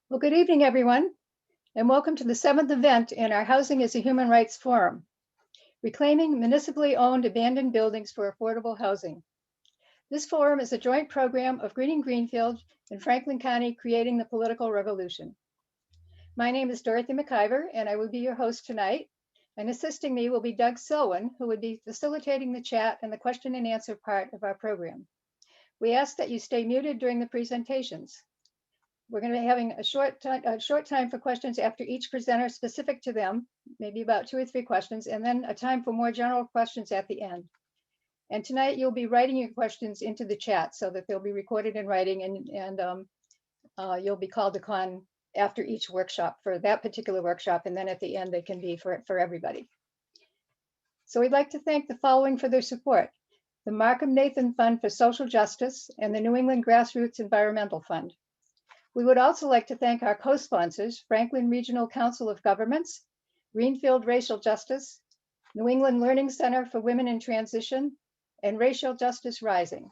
Well, good evening, everyone, and welcome to the seventh event in our Housing is a Human Rights Forum, Reclaiming Municipally Owned Abandoned Buildings for Affordable Housing. This forum is a joint program of Greening Greenfield and Franklin County Creating the Political Revolution. My name is Dorothy McIver, and I will be your host tonight. And assisting me will be Doug Selwyn, who would be facilitating the chat and the question and answer part of our program. We ask that you stay muted during the presentations. We're going to be having a short time for questions after each presenter specific to them, maybe about 2 or 3 questions, and then a time for more general questions at the end. And tonight you'll be writing your questions into the chat so that they'll be recorded in writing, and you'll be called upon after each workshop for that particular workshop, and then at the end they can be for everybody. So we'd like to thank the following for their support: the Markham Nathan Fund for Social Justice and the New England Grassroots Environmental Fund. We would also like to thank our co-sponsors, Franklin Regional Council of Governments, Greenfield Racial Justice, New England Learning Center for Women in Transition, and Racial Justice Rising.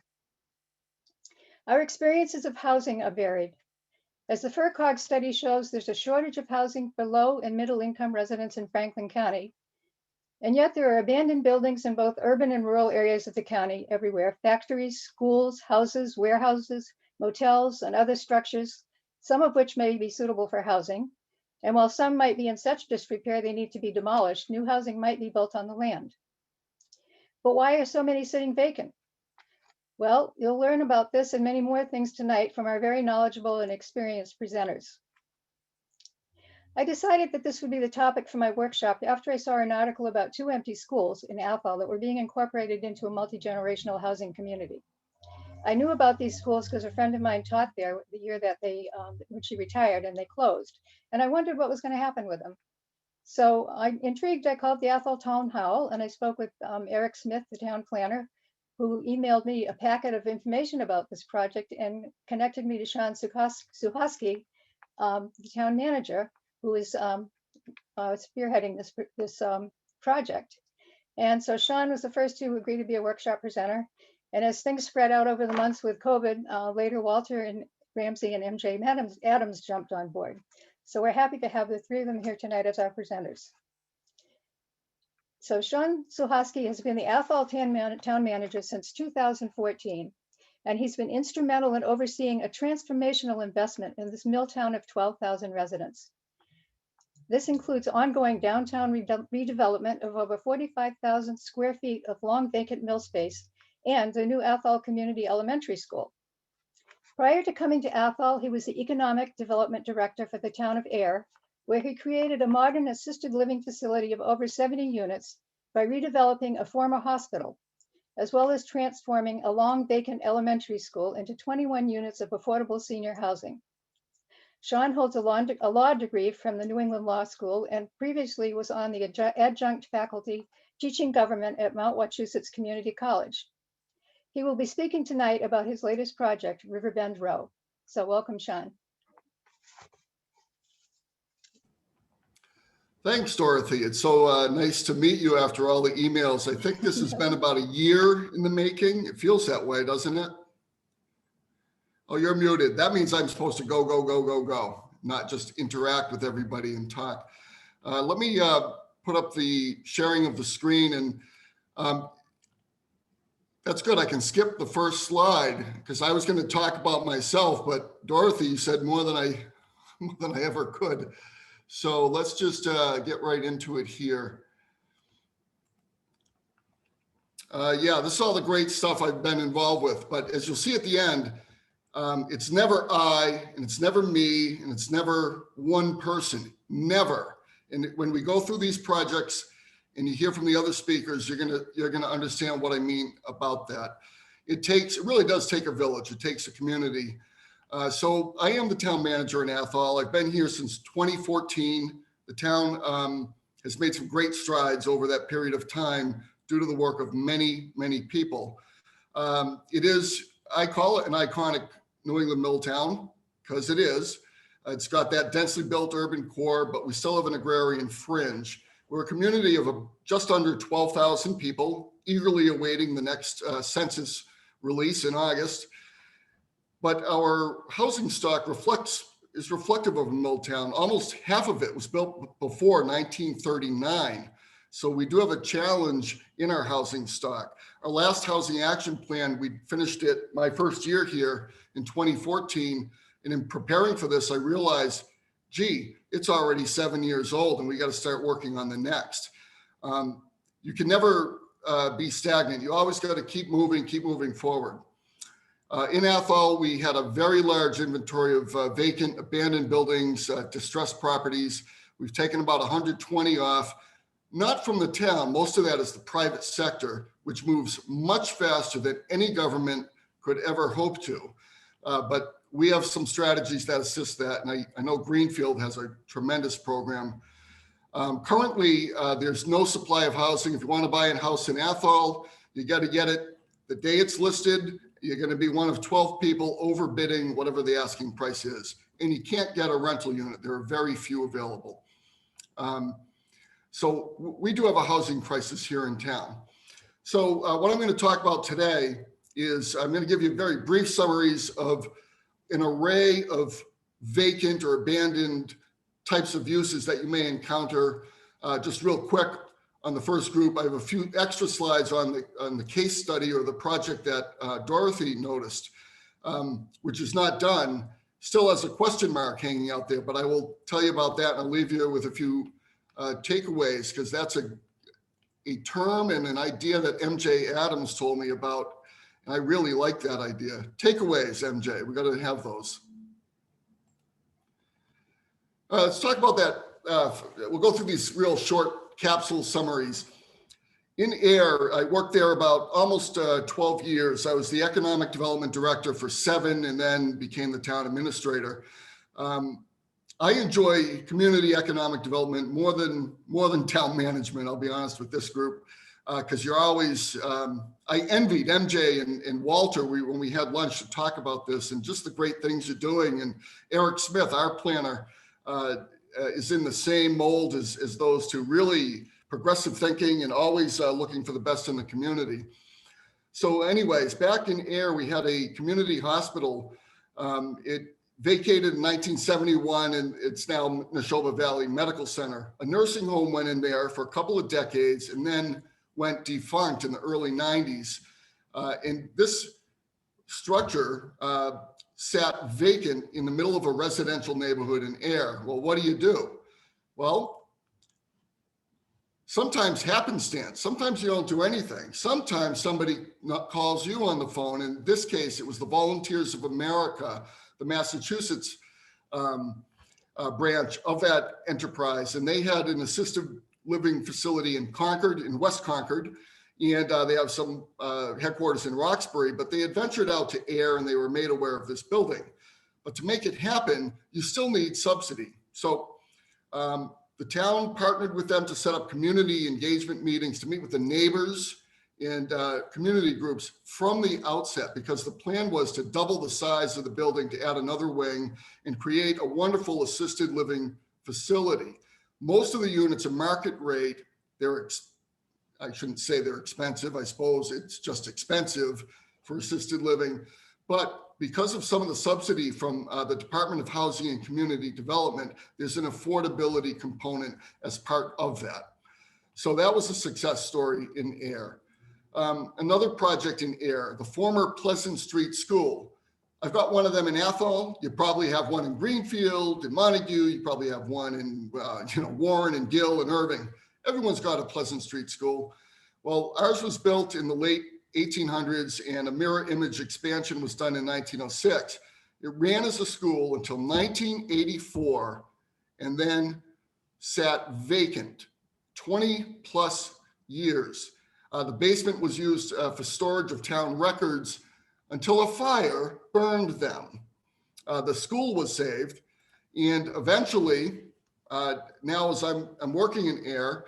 Our experiences of housing are varied. As the FERCOG study shows, there's a shortage of housing for low and middle income residents in Franklin County. And yet there are abandoned buildings in both urban and rural areas of the county everywhere: factories, schools, houses, warehouses, motels, and other structures, some of which may be suitable for housing. And while some might be in such disrepair they need to be demolished, new housing might be built on the land. But why are so many sitting vacant? Well, you'll learn about this and many more things tonight from our very knowledgeable and experienced presenters. I decided that this would be the topic for my workshop after I saw an article about 2 empty schools in Athol that were being incorporated into a multi-generational housing community. I knew about these schools because a friend of mine taught there the year that when she retired, and they closed. And I wondered what was going to happen with them. So I'm intrigued. I called the Athol Town Hall and I spoke with Eric Smith, the town planner, who emailed me a packet of information about this project and connected me to Sean Suhosky, the town manager, who is spearheading this project. And so Sean was the first to agree to be a workshop presenter. And as things spread out over the months with COVID, later Walter and Ramsey and MJ Adams jumped on board. So we're happy to have the 3 of them here tonight as our presenters. So Sean Suhosky has been the Athol town manager since 2014, and he's been instrumental in overseeing a transformational investment in this mill town of 12,000 residents. This includes ongoing downtown redevelopment of over 45,000 square feet of long vacant mill space and the new Athol Community Elementary School. Prior to coming to Athol, he was the Economic Development Director for the town of Air, where he created a modern assisted living facility of over 70 units by redeveloping a former hospital, as well as transforming a long vacant elementary school into 21 units of affordable senior housing. Sean holds a law degree from the New England Law School and previously was on the adjunct faculty teaching government at Mount Wachusett Community College. He will be speaking tonight about his latest project, Riverbend Row. So welcome, Sean. Thanks, Dorothy. It's so nice to meet you after all the emails. I think this has been about a year in the making. It feels that way, doesn't it? Oh, you're muted. That means I'm supposed to go, not just interact with everybody and talk. Let me put up the sharing of the screen, and that's good. I can skip the first slide because I was going to talk about myself, but Dorothy said more than I ever could. So let's just get right into it here. Yeah, this is all the great stuff I've been involved with, but as you'll see at the end, it's never I, and it's never me, and it's never one person, never. And when we go through these projects and you hear from the other speakers, you're gonna understand what I mean about that. It really does take a village. It takes a community. So I am the town manager in Athol. I've been here since 2014. The town has made some great strides over that period of time due to the work of many, many people. It is, I call it an iconic New England mill town, because it is. It's got that densely built urban core, but we still have an agrarian fringe. We're a community of just under 12,000 people, eagerly awaiting the next census release in August. But our housing stock reflects is reflective of a mill town. Almost half of it was built before 1939. So we do have a challenge in our housing stock. Our last housing action plan, we finished it my first year here in 2014. And in preparing for this, I realized, gee, it's already 7 years old and we got to start working on the next. You can never be stagnant. You always got to keep moving forward. In Athol, we had a very large inventory of vacant, abandoned buildings, distressed properties. We've taken about 120 off, not from the town. Most of that is the private sector, which moves much faster than any government could ever hope to. But we have some strategies that assist that. And I know Greenfield has a tremendous program. Currently, there's no supply of housing. If you want to buy a house in Athol, you got to get it the day it's listed. You're going to be one of 12 people overbidding whatever the asking price is. And you can't get a rental unit. There are very few available. So we do have a housing crisis here in town. So what I'm going to talk about today is I'm going to give you very brief summaries of an array of vacant or abandoned types of uses that you may encounter. Just real quick, on the first group, I have a few extra slides on the case study or the project that Dorothy noticed, which is not done, still has a question mark hanging out there, but I will tell you about that and I'll leave you with a few takeaways, because that's a term and an idea that MJ Adams told me about, and I really like that idea. Takeaways, MJ, we got to have those. Let's talk about that. We'll go through these real short capsule summaries. In AIR, I worked there about almost 12 years. I was the economic development director for 7 and then became the town administrator. I enjoy community economic development more than town management, I'll be honest with this group, because you're always, I envied MJ and Walter when we had lunch to talk about this and just the great things you're doing. And Eric Smith, our planner, is in the same mold as those two, really progressive thinking and always looking for the best in the community. So anyways, back in AIR, we had a community hospital. It vacated in 1971 and it's now Neshoba Valley Medical Center. A nursing home went in there for a couple of decades and then went defunct in the early 90s. And this structure sat vacant in the middle of a residential neighborhood in AIR. Well, what do? Well, sometimes happenstance. Sometimes you don't do anything. Sometimes somebody calls you on the phone. In this case, it was the Volunteers of America, the Massachusetts branch of that enterprise. And they had an assisted living facility in Concord, in West Concord. And they have some headquarters in Roxbury, but they had ventured out to AIR and they were made aware of this building. But to make it happen, you still need subsidy. So the town partnered with them to set up community engagement meetings to meet with the neighbors and community groups from the outset, because the plan was to double the size of the building, to add another wing and create a wonderful assisted living facility. Most of the units are market rate. I shouldn't say they're expensive. I suppose it's just expensive for assisted living. But because of some of the subsidy from the Department of Housing and Community Development, there's an affordability component as part of that. So that was a success story in AIR. Another project in AIR, the former Pleasant Street School. I've got one of them in Athol. You probably have one in Greenfield, in Montague. You probably have one in Warren and Gill and Irving. Everyone's got a Pleasant Street School. Well, ours was built in the late 1800s and a mirror image expansion was done in 1906. It ran as a school until 1984 and then sat vacant 20 plus years. The basement was used for storage of town records until a fire burned them. The school was saved, and eventually, now as I'm working in AIR,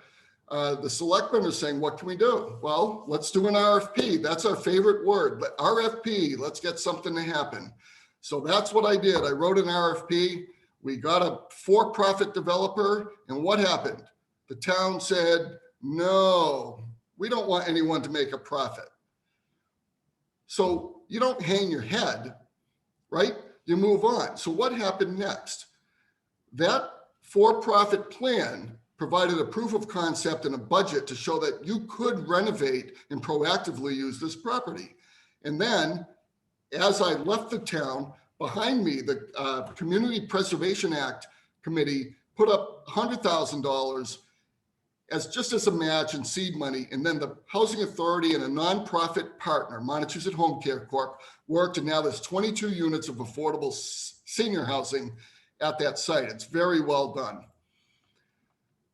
the selectmen are saying, what can we do? Well, let's do an RFP. That's our favorite word, but RFP, let's get something to happen. So that's what I did. I wrote an RFP. We got a for-profit developer, and what happened? The town said, no, we don't want anyone to make a profit. So you don't hang your head, right? you move on. So what happened next? That for-profit plan provided a proof of concept and a budget to show that you could renovate and proactively use this property. And then, as I left the town, behind me, the Community Preservation Act Committee put up $100,000 as a match and seed money. And then the Housing Authority and a nonprofit partner, Montezut Home Care Corp, worked, and now there's 22 units of affordable senior housing at that site. It's very well done.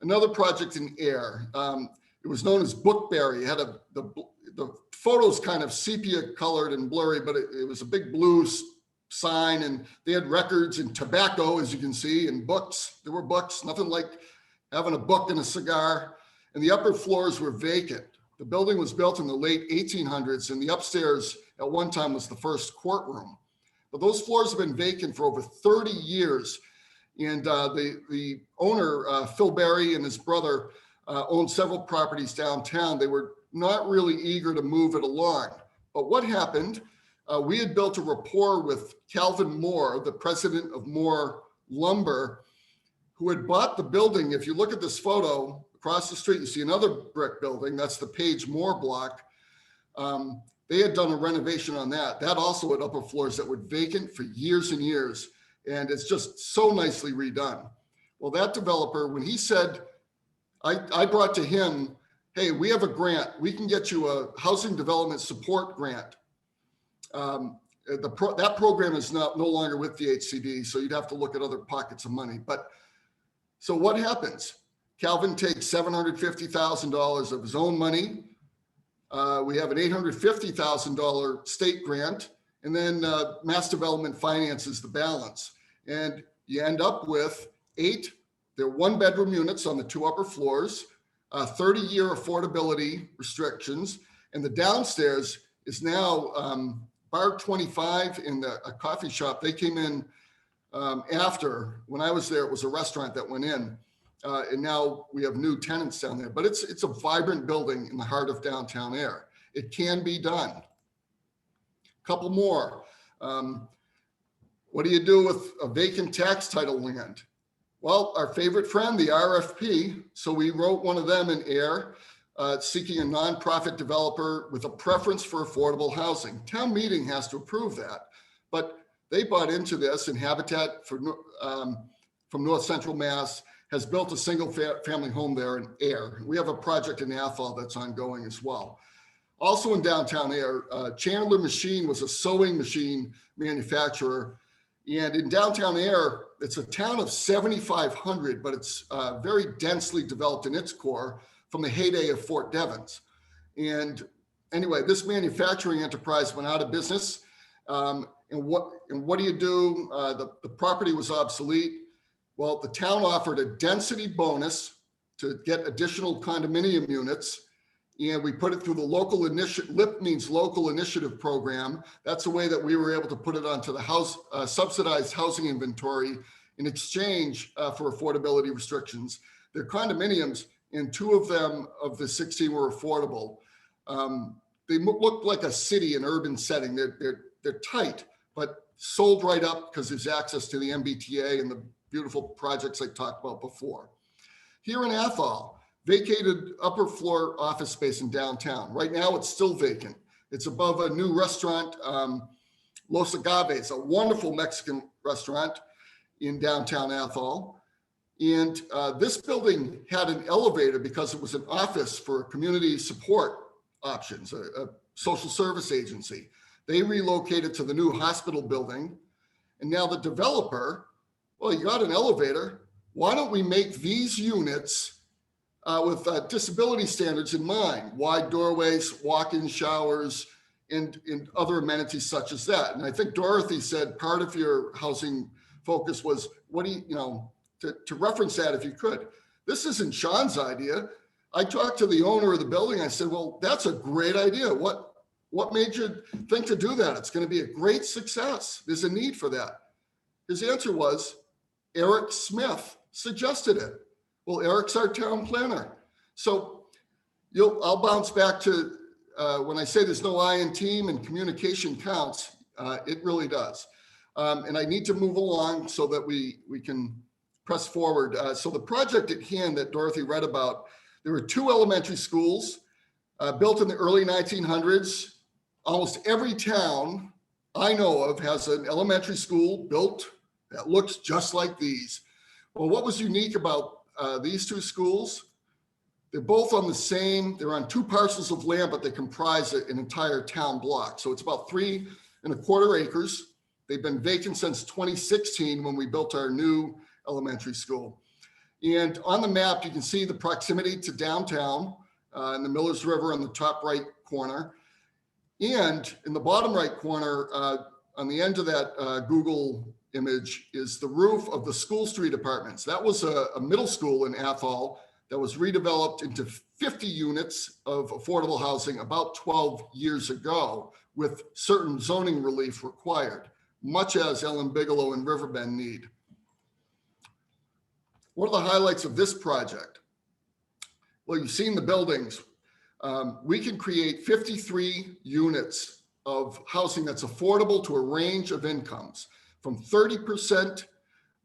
Another project in Air, it was known as Bookberry. It had the photos kind of sepia colored and blurry, but it was a big blue sign, and they had records and tobacco, as you can see, and books. There were books, nothing like having a book and a cigar. And the upper floors were vacant. The building was built in the late 1800s, and the upstairs at one time was the first courtroom. But those floors have been vacant for over 30 years. And the owner, Phil Berry, and his brother owned several properties downtown. They were not really eager to move it along. But what happened? We had built a rapport with Calvin Moore, the president of Moore Lumber, who had bought the building. If you look at this photo across the street, you see another brick building. That's the Page Moore block. They had done a renovation on that. That also had upper floors that were vacant for years and years. And it's just so nicely redone. Well, that developer, when he said, I brought to him, hey, we have a grant. We can get you a housing development support grant. That program is no longer with the HCD, so you'd have to look at other pockets of money. But so what happens? Calvin takes $750,000 of his own money. We have an $850,000 state grant, and then Mass Development finances the balance. And you end up with 8, they're 1-bedroom units on the 2 upper floors, 30-year affordability restrictions, and the downstairs is now Bar 25 in a coffee shop. They came in after. When I was there, it was a restaurant that went in. And now we have new tenants down there. But it's a vibrant building in the heart of downtown Air. It can be done. Couple more. What do you do with a vacant tax title land? Well, our favorite friend, the RFP. So we wrote one of them in Air, seeking a nonprofit developer with a preference for affordable housing. Town meeting has to approve that. But they bought into this, and Habitat from North Central Mass has built a single family home there in Air. We have a project in Athol that's ongoing as well. Also in downtown Air, Chandler Machine was a sewing machine manufacturer. And in downtown Air, it's a town of 7,500, but it's very densely developed in its core from the heyday of Fort Devens. And anyway, this manufacturing enterprise went out of business. And what do you do? The property was obsolete. Well, the town offered a density bonus to get additional condominium units. And we put it through the local initiative, LIP means local initiative program. That's a way that we were able to put it onto the subsidized housing inventory in exchange for affordability restrictions. They're condominiums, and 2 of them of the 16 were affordable. They look like a city, an urban setting. They're tight, but sold right up because there's access to the MBTA and the beautiful projects I talked about before. Here in Athol, vacated upper floor office space in downtown. Right now, it's still vacant. It's above a new restaurant, Los Agaves, a wonderful Mexican restaurant in downtown Athol. And this building had an elevator because it was an office for community support options, a social service agency. They relocated to the new hospital building. And now the developer, well, you got an elevator. Why don't we make these units with disability standards in mind, wide doorways, walk-in showers, and other amenities such as that. And I think Dorothy said part of your housing focus was, what do you, to reference that if you could. This isn't Sean's idea. I talked to the owner of the building. I said, well, that's a great idea. What made you think to do that? It's going to be a great success. There's a need for that. His answer was, Eric Smith suggested it. Well, Eric's our town planner. So I'll bounce back to when I say there's no I in team and communication counts, it really does. And I need to move along so that we can press forward. So the project at hand that Dorothy read about, there were 2 elementary schools built in the early 1900s. Almost every town I know of has an elementary school built that looks just like these. Well, what was unique about these 2 schools? They're both on the same, they're on 2 parcels of land, but they comprise an entire town block. So it's about 3¼ acres. They've been vacant since 2016 when we built our new elementary school. And on the map, you can see the proximity to downtown and the Millers River on the top right corner. And in the bottom right corner, on the end of that Google image is the roof of the School Street Apartments. That was a middle school in Athol that was redeveloped into 50 units of affordable housing about 12 years ago with certain zoning relief required, much as Ellen Bigelow and Riverbend need. What are the highlights of this project? Well, you've seen the buildings. We can create 53 units of housing that's affordable to a range of incomes, from 30%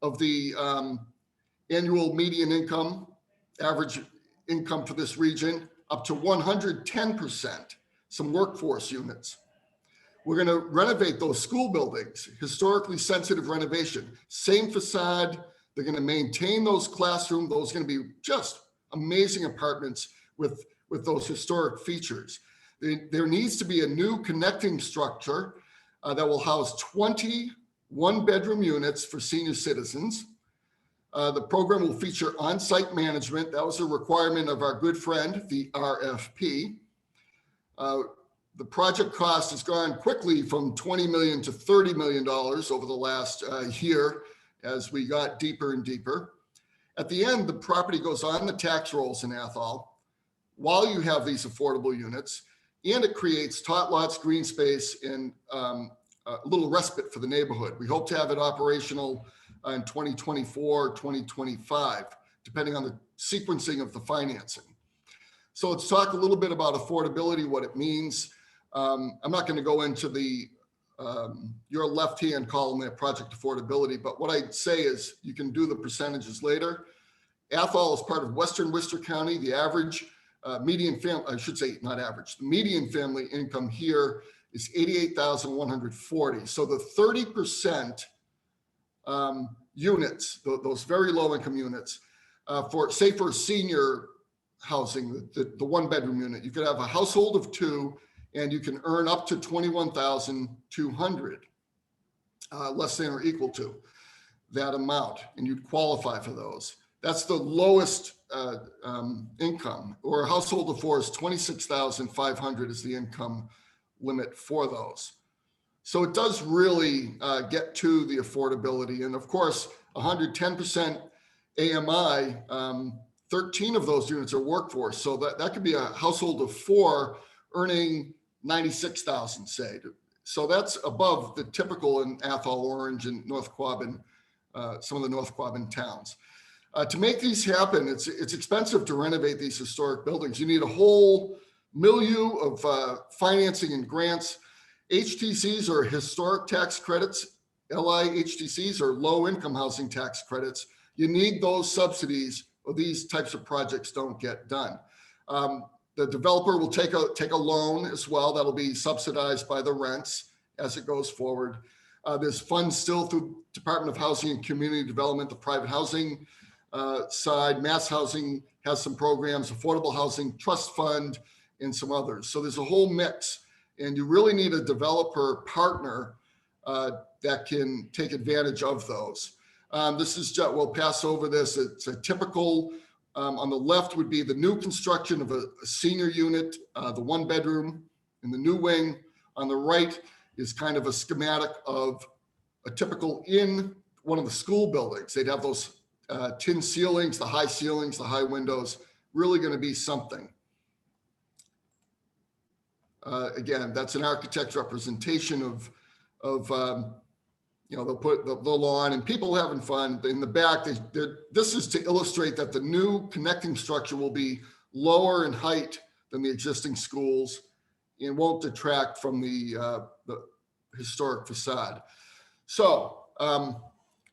of the annual median income, average income for this region, up to 110%, some workforce units. We're going to renovate those school buildings, historically sensitive renovation, same facade. They're going to maintain those classrooms. Those are going to be just amazing apartments with those historic features. There needs to be a new connecting structure that will house 20 one-bedroom units for senior citizens. The program will feature on-site management. That was a requirement of our good friend, the RFP. The project cost has gone quickly from $20 million to $30 million over the last year as we got deeper and deeper. At the end, the property goes on the tax rolls in Athol while you have these affordable units, and it creates tot lots, green space, and a little respite for the neighborhood. We hope to have it operational in 2024, 2025, depending on the sequencing of the financing. So let's talk a little bit about affordability, what it means. I'm not going to go into the your left-hand column there, project affordability, but what I'd say is you can do the percentages later. Athol is part of Western Worcester County. The average median family, I should say not average, the median family income here is $88,140. So the 30% units, those very low income units, for say for senior housing, the 1-bedroom unit, you could have a household of 2 and you can earn up to 21,200, less than or equal to that amount, and you'd qualify for those. That's the lowest income, or a household of 4 is 26,500 is the income limit for those. So it does really get to the affordability. And of course, 110% AMI, 13 of those units are workforce. So that could be a household of 4 earning 96,000, say. So that's above the typical in Athol, Orange, and North Quabbin, some of the North Quabbin towns. To make these happen, it's expensive to renovate these historic buildings. You need a whole milieu of financing and grants. HTCs are historic tax credits. LIHTCs are low income housing tax credits. You need those subsidies or these types of projects don't get done. The developer will take a loan as well. That'll be subsidized by the rents as it goes forward. There's funds still through Department of Housing and Community Development, the private housing side. Mass Housing has some programs, Affordable Housing Trust Fund, and some others. So there's a whole mix, and you really need a developer partner that can take advantage of those. This is just, we'll pass over this. It's a typical, on the left would be the new construction of a senior unit, the 1-bedroom in the new wing. On the right is kind of a schematic of a typical in one of the school buildings. They'd have those tin ceilings, the high windows, really going to be something. Again, that's an architect's representation of they'll put the lawn and people having fun. In the back, this is to illustrate that the new connecting structure will be lower in height than the existing schools and won't detract from the historic facade. So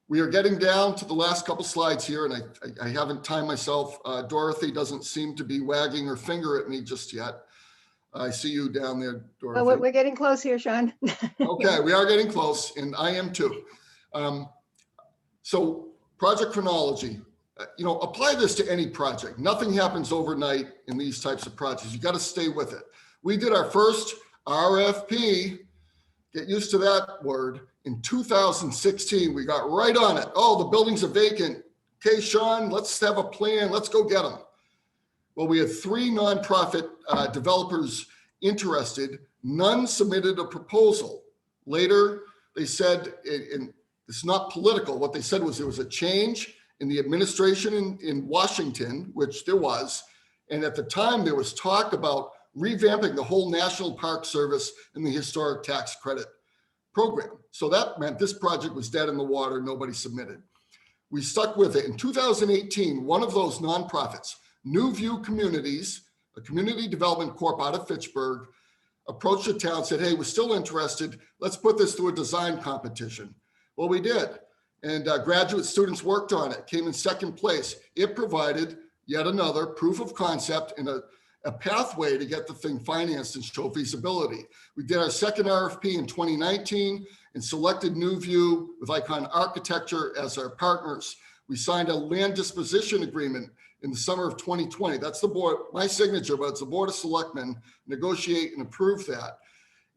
we are getting down to the last couple slides here, and I haven't timed myself. Dorothy doesn't seem to be wagging her finger at me just yet. I see you down there, Dorothy. Well, we're getting close here, Sean. Okay, we are getting close, and I am too. So project chronology, apply this to any project. Nothing happens overnight in these types of projects. You got to stay with it. We did our first RFP, get used to that word, in 2016. We got right on it. Oh, the buildings are vacant. Okay, Sean, let's have a plan. Let's go get them. Well, we had 3 nonprofit developers interested. None submitted a proposal. Later, they said, and it's not political, what they said was there was a change in the administration in Washington, which there was. And at the time, there was talk about revamping the whole National Park Service and the historic tax credit program. So that meant this project was dead in the water. Nobody submitted. We stuck with it. In 2018, one of those nonprofits, New View Communities, a community development corp out of Fitchburg, approached the town, said, hey, we're still interested. Let's put this through a design competition. Well, we did. And graduate students worked on it, came in second place. It provided yet another proof of concept and a pathway to get the thing financed and show feasibility. We did our second RFP in 2019 and selected New View with Icon Architecture as our partners. We signed a land disposition agreement in the summer of 2020. That's the board, my signature, but it's the Board of Selectmen negotiate and approve that.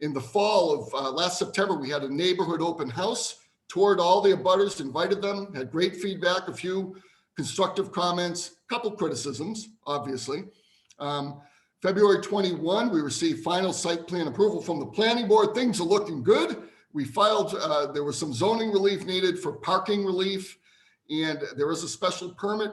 In the fall of last September, we had a neighborhood open house, toured all the abutters, invited them, had great feedback, a few constructive comments, a couple criticisms, obviously. February 21, we received final site plan approval from the planning board. Things are looking good. We filed, there was some zoning relief needed for parking relief, and there was a special permit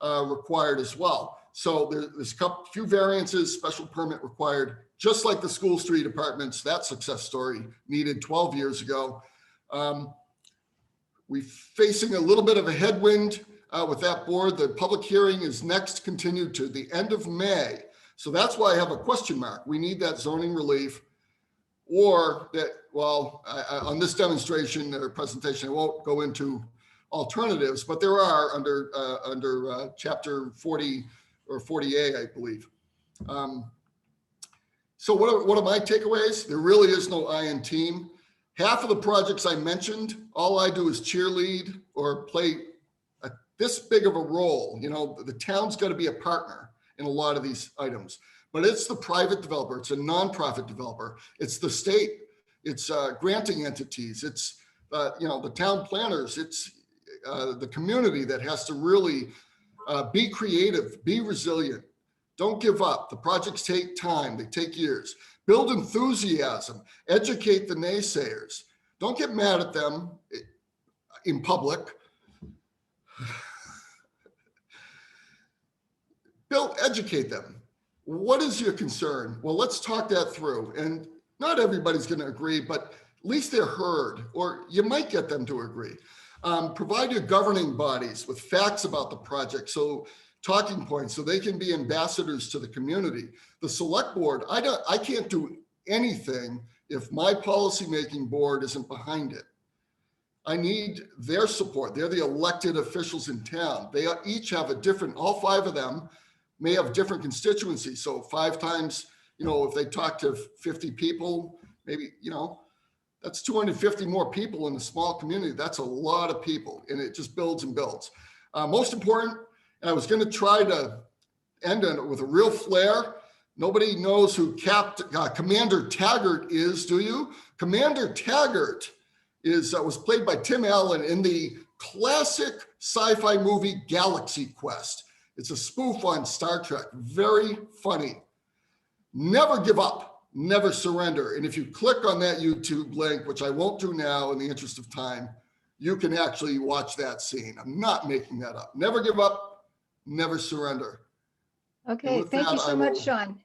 required as well. So there's a few variances, special permit required, just like the school street apartments. That success story needed 12 years ago. We're facing a little bit of a headwind with that board. The public hearing is next continued to the end of May. So that's why I have a question mark. We need that zoning relief, or that, well, on this demonstration or presentation, I won't go into alternatives, but there are under chapter 40 or 40A, I believe. So what are my takeaways? There really is no I in team. Half of the projects I mentioned, all I do is cheerlead or play this big of a role. The town's got to be a partner in a lot of these items, but it's the private developer. It's a nonprofit developer. It's the state. It's granting entities. It's the town planners. It's the community that has to really be creative, be resilient. Don't give up. The projects take time. They take years. Build enthusiasm. Educate the naysayers. Don't get mad at them in public. Educate them. What is your concern? Well, let's talk that through. And not everybody's going to agree, but at least they're heard, or you might get them to agree. Provide your governing bodies with facts about the project, so talking points, so they can be ambassadors to the community. The select board, I can't do anything if my policymaking board isn't behind it. I need their support. They're the elected officials in town. They each have a different, all 5 of them may have different constituencies. So 5 times, if they talk to 50 people, maybe, that's 250 more people in a small community. That's a lot of people, and it just builds and builds. Most important, and I was going to try to end on it with a real flair. Nobody knows who Commander Taggart is, do you? Commander Taggart was played by Tim Allen in the classic sci-fi movie Galaxy Quest. It's a spoof on Star Trek. Very funny. Never give up, never surrender. And if you click on that YouTube link, which I won't do now in the interest of time, you can actually watch that scene. I'm not making that up. Never give up, never surrender. Okay, thank you so much, Sean.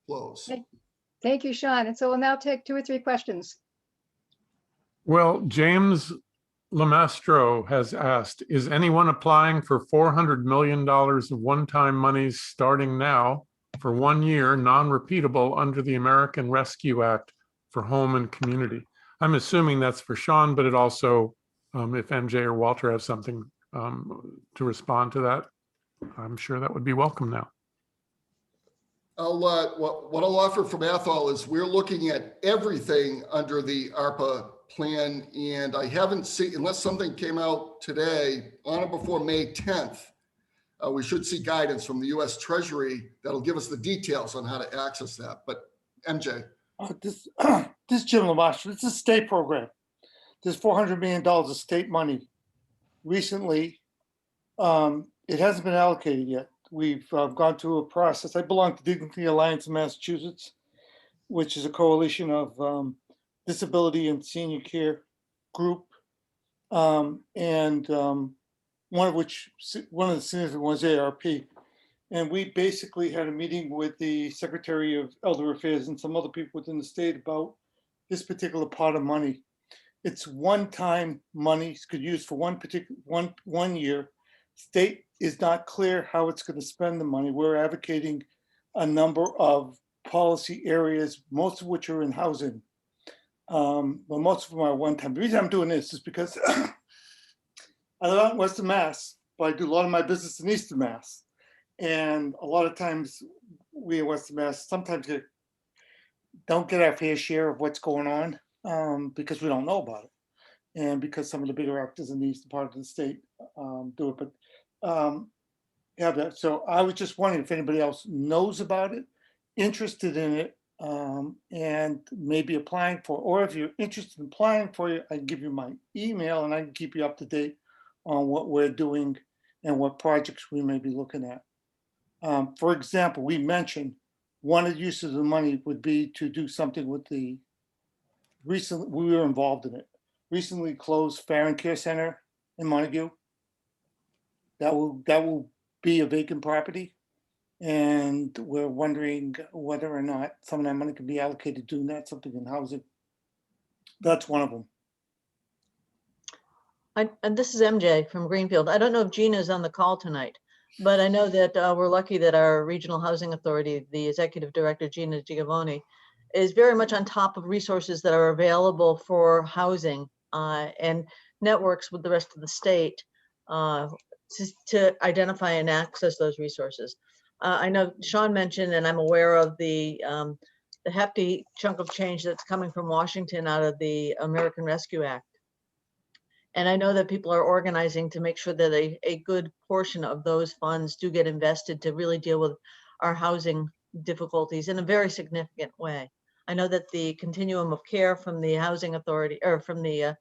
Close. Thank you, Sean. And so we'll now take 2 or 3 questions. Well, James Lemastro has asked, is anyone applying for $400 million of one-time monies starting now for 1 year, non-repeatable under the American Rescue Act for home and community? I'm assuming that's for Sean, but it also, if MJ or Walter have something to respond to that, I'm sure that would be welcome now. What I'll offer from Athol is we're looking at everything under the ARPA plan, and I haven't seen, unless something came out today, on or before May 10th, we should see guidance from the US Treasury that'll give us the details on how to access that. But MJ. This this Jim Lamastre, it's a state program. There's $400 million of state money. Recently, it hasn't been allocated yet. We've gone through a process. I belong to Dignity Alliance of Massachusetts, which is a coalition of disability and senior care group, and one of the significant ones, ARP. And we basically had a meeting with the Secretary of Elder Affairs and some other people within the state about this particular pot of money. It's one-time money. It's could use for one year. State is not clear how it's going to spend the money. We're advocating a number of policy areas, most of which are in housing. But most of them are one-time. The reason I'm doing this is because I live out in Western Mass, but I do a lot of my business in Eastern Mass. And a lot of times we in Western Mass sometimes don't get our fair share of what's going on because we don't know about it. And because some of the bigger actors in the eastern part of the state do it. But yeah, so I was just wondering if anybody else knows about it, interested in it, and maybe applying for, or if you're interested in applying for it, I can give you my email and I can keep you up to date on what we're doing and what projects we may be looking at. For example, we mentioned one of the uses of the money would be to do something with the recently, we were involved in it, recently closed Farron Care Center in Montague. That will be a vacant property. And we're wondering whether or not some of that money can be allocated doing that, something in housing. That's one of them. And this is MJ from Greenfield. I don't know if Gina's on the call tonight, but I know that we're lucky that our Regional Housing Authority, the Executive Director, Gina Giovanni, is very much on top of resources that are available for housing and networks with the rest of the state to identify and access those resources. I know Sean mentioned, and I'm aware of the hefty chunk of change that's coming from Washington out of the American Rescue Act. And I know that people are organizing to make sure that a good portion of those funds do get invested to really deal with our housing difficulties in a very significant way. I know that the continuum of care from the Housing Authority, or from the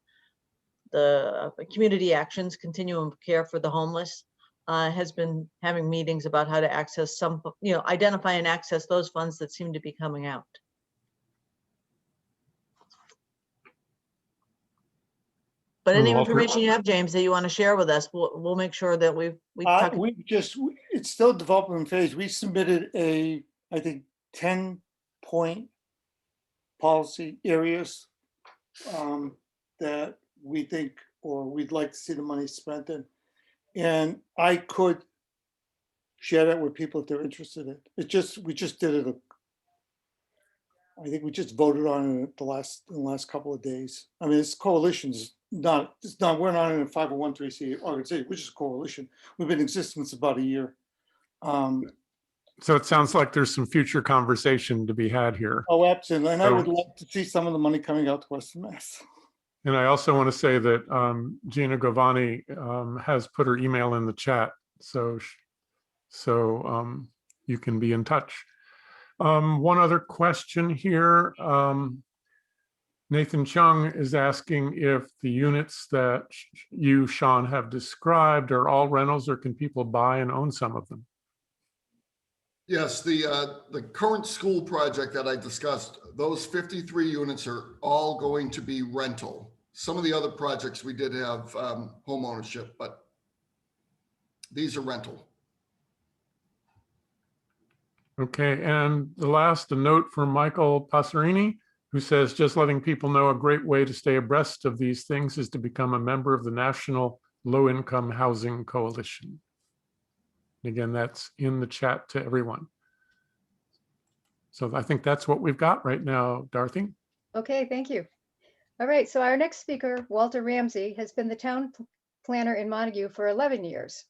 Community Actions Continuum of Care for the Homeless, has been having meetings about how to access some, identify and access those funds that seem to be coming out. But any information you have, James, that you want to share with us, we'll make sure that it's still development phase. We submitted I think 10-point policy areas that we think, or we'd like to see the money spent in. And I could share that with people if they're interested in it. We just did it. I think we just voted on it in the last couple of days. I mean, this coalition's we're not in a 501(c)(3) organization, which is a coalition. We've been in existence about a year. So it sounds like there's some future conversation to be had here. Oh, absolutely. And I would like to see some of the money coming out to Western Mass. And I also want to say that Gina Giovanni has put her email in the chat, so you can be in touch. One other question here. Nathan Chung is asking if the units that you, Sean, have described are all rentals, or can people buy and own some of them? Yes, the current school project that I discussed, those 53 units are all going to be rental. Some of the other projects we did have home ownership, but these are rental. Okay, and the last, a note from Michael Passerini, who says, just letting people know a great way to stay abreast of these things is to become a member of the National Low Income Housing Coalition. Again, that's in the chat to everyone. So I think that's what we've got right now, Dorothy. Okay, thank you. All right, so our next speaker, Walter Ramsey, has been the town planner in Montague for 11 years.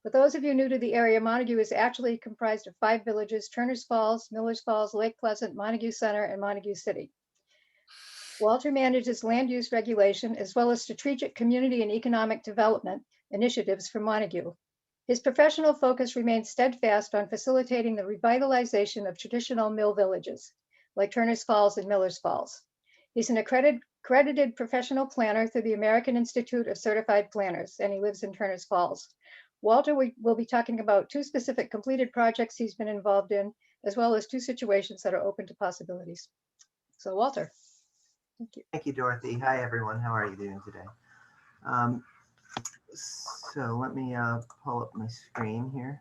For those of you new to the area, Montague is actually comprised of 5 villages: Turners Falls, Millers Falls, Lake Pleasant, Montague Center, and Montague City. Walter manages land use regulation as well as strategic community and economic development initiatives for Montague. His professional focus remains steadfast on facilitating the revitalization of traditional mill villages, like Turners Falls and Millers Falls. He's an accredited professional planner through the American Institute of Certified Planners, and he lives in Turners Falls. Walter will be talking about 2 specific completed projects he's been involved in, as well as 2 situations that are open to possibilities. So Walter. Thank you. Thank you, Dorothy. Hi, everyone. How are you doing today? Um, so let me pull up my screen here.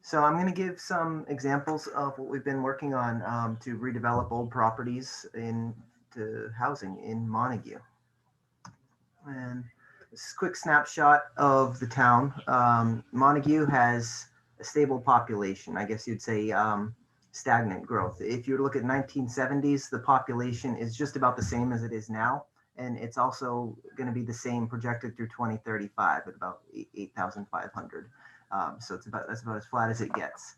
So I'm going to give some examples of what we've been working on to redevelop old properties into housing in Montague. And this is a quick snapshot of the town. Montague has a stable population. I guess you'd say stagnant growth. If you look at 1970s, the population is just about the same as it is now. And it's also going to be the same projected through 2035 at about 8,500. So that's about as flat as it gets.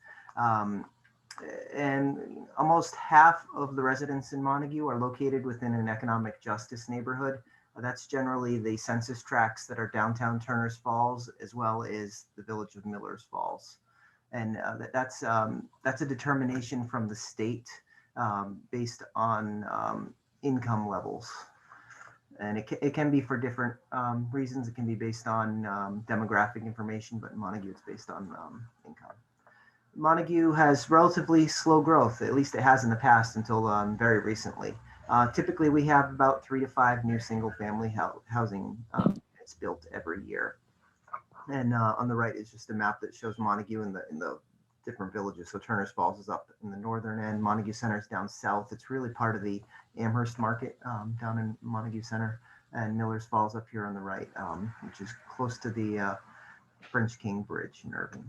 And almost half of the residents in Montague are located within an economic justice neighborhood. That's generally the census tracts that are downtown Turners Falls, as well as the village of Millers Falls. And that's a determination from the state based on income levels. And it can be for different reasons. It can be based on demographic information, but in Montague, it's based on income. Montague has relatively slow growth, at least it has in the past until very recently. Typically, we have about 3 to 5 new single-family housing that's built every year. And on the right is just a map that shows Montague in the different villages. So Turners Falls is up in the northern end, Montague Center is down south. It's really part of the Amherst market down in Montague Center, and Millers Falls up here on the right, which is close to the French King Bridge in Irving.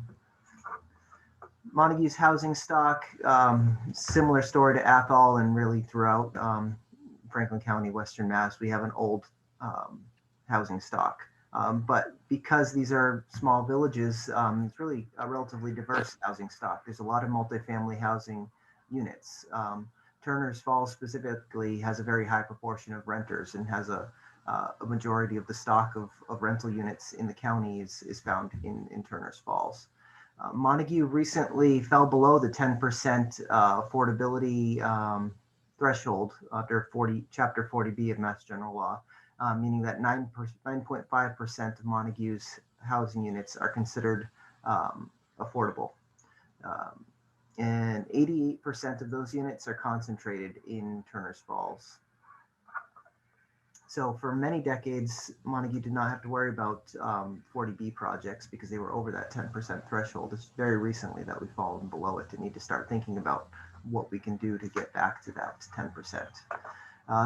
Montague's housing stock, similar story to Athol and really throughout Franklin County, Western Mass, we have an old housing stock. But because these are small villages, it's really a relatively diverse housing stock. There's a lot of multifamily housing units. Turners Falls specifically has a very high proportion of renters and has a majority of the stock of rental units in the county is found in Turners Falls. Montague recently fell below the 10% affordability threshold under Chapter 40B of Mass General Law, meaning that 9.5% of Montague's housing units are considered affordable. And 88% of those units are concentrated in Turners Falls. So for many decades, Montague did not have to worry about 40B projects because they were over that 10% threshold. It's very recently that we've fallen below it and need to start thinking about what we can do to get back to that 10%.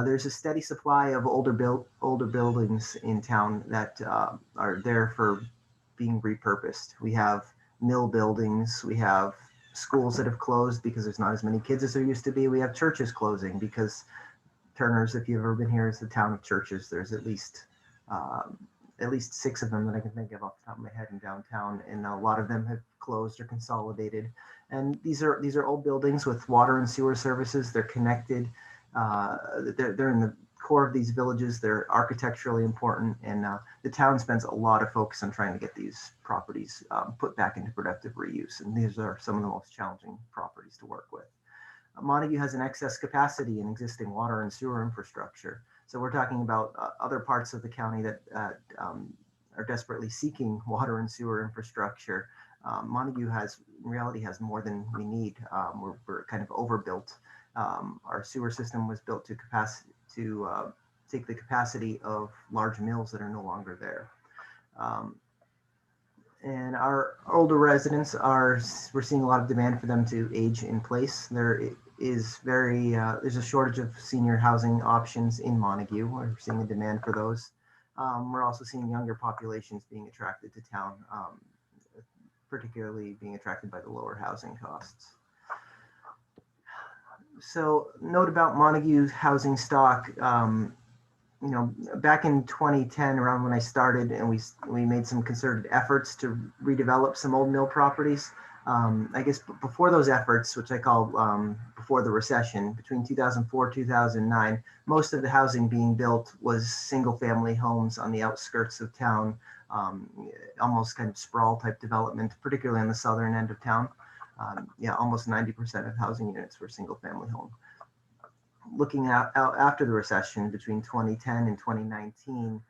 There's a steady supply of older buildings in town that are there for being repurposed. We have mill buildings, we have schools that have closed because there's not as many kids as there used to be. We have churches closing because Turners, if you've ever been here, is the town of churches. There's at least 6 of them that I can think of off the top of my head in downtown, and a lot of them have closed or consolidated. And these are old buildings with water and sewer services. They're connected. They're in the core of these villages. They're architecturally important, and the town spends a lot of focus on trying to get these properties put back into productive reuse. And these are some of the most challenging properties to work with. Montague has an excess capacity in existing water and sewer infrastructure. So we're talking about other parts of the county that are desperately seeking water and sewer infrastructure. Montague in reality has more than we need. We're kind of overbuilt. Our sewer system was built to take the capacity of large mills that are no longer there. And our older residents we're seeing a lot of demand for them to age in place. There's a shortage of senior housing options in Montague. We're seeing a demand for those. We're also seeing younger populations being attracted to town. particularly being attracted by the lower housing costs. So note about Montague's housing stock. You know, back in 2010, around when I started, and we made some concerted efforts to redevelop some old mill properties. I guess before those efforts, which I call before the recession, between 2004 2009, most of the housing being built was single-family homes on the outskirts of town, almost kind of sprawl type development, particularly on the southern end of town. Yeah, almost 90% of housing units were single-family home. Looking out after the recession between 2010 and 2019,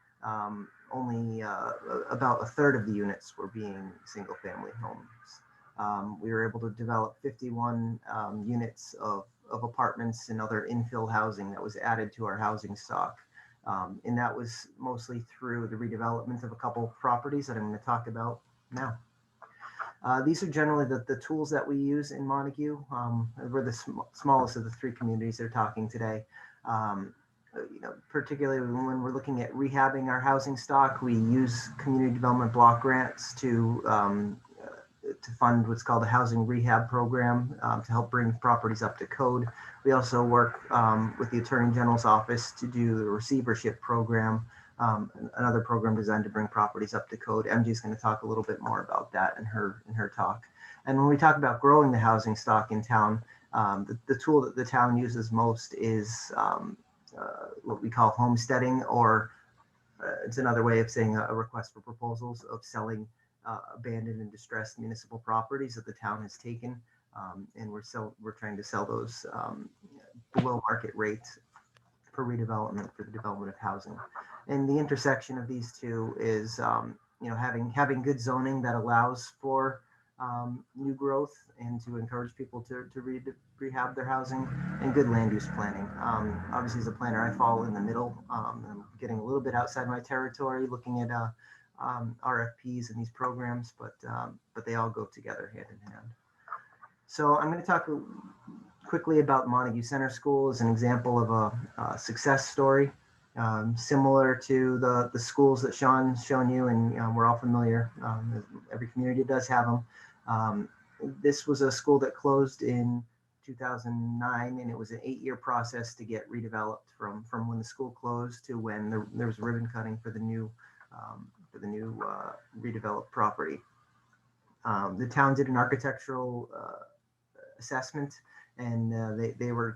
only about a third of the units were being single-family homes. We were able to develop 51 units of apartments and other infill housing that was added to our housing stock. And that was mostly through the redevelopment of a couple properties that I'm going to talk about now. These are generally the tools that we use in Montague. We're the smallest of the three communities they're talking today. You know, particularly when we're looking at rehabbing our housing stock, we use community development block grants to fund what's called a housing rehab program to help bring properties up to code. We also work with the Attorney General's office to do the receivership program, another program designed to bring properties up to code. MG is going to talk a little bit more about that in her talk. And when we talk about growing the housing stock in town, the tool that the town uses most is what we call homesteading, or it's another way of saying a request for proposals of selling abandoned and distressed municipal properties that the town has taken, and we're trying to sell those below market rates for redevelopment, for the development of housing. And the intersection of these two is you know, having good zoning that allows for new growth and to encourage people to rehab their housing, and good land use planning. Obviously, as a planner, I fall in the middle. I'm getting a little bit outside my territory, looking at RFPs and these programs, but they all go together hand in hand. So I'm going to talk quickly about Montague Center School as an example of a success story, similar to the schools that Sean's shown you, and we're all familiar. Every community does have them. This was a school that closed in 2009, and it was an 8-year process to get redeveloped from when the school closed to when there was ribbon cutting for the new redeveloped property. The town did an architectural assessment, and the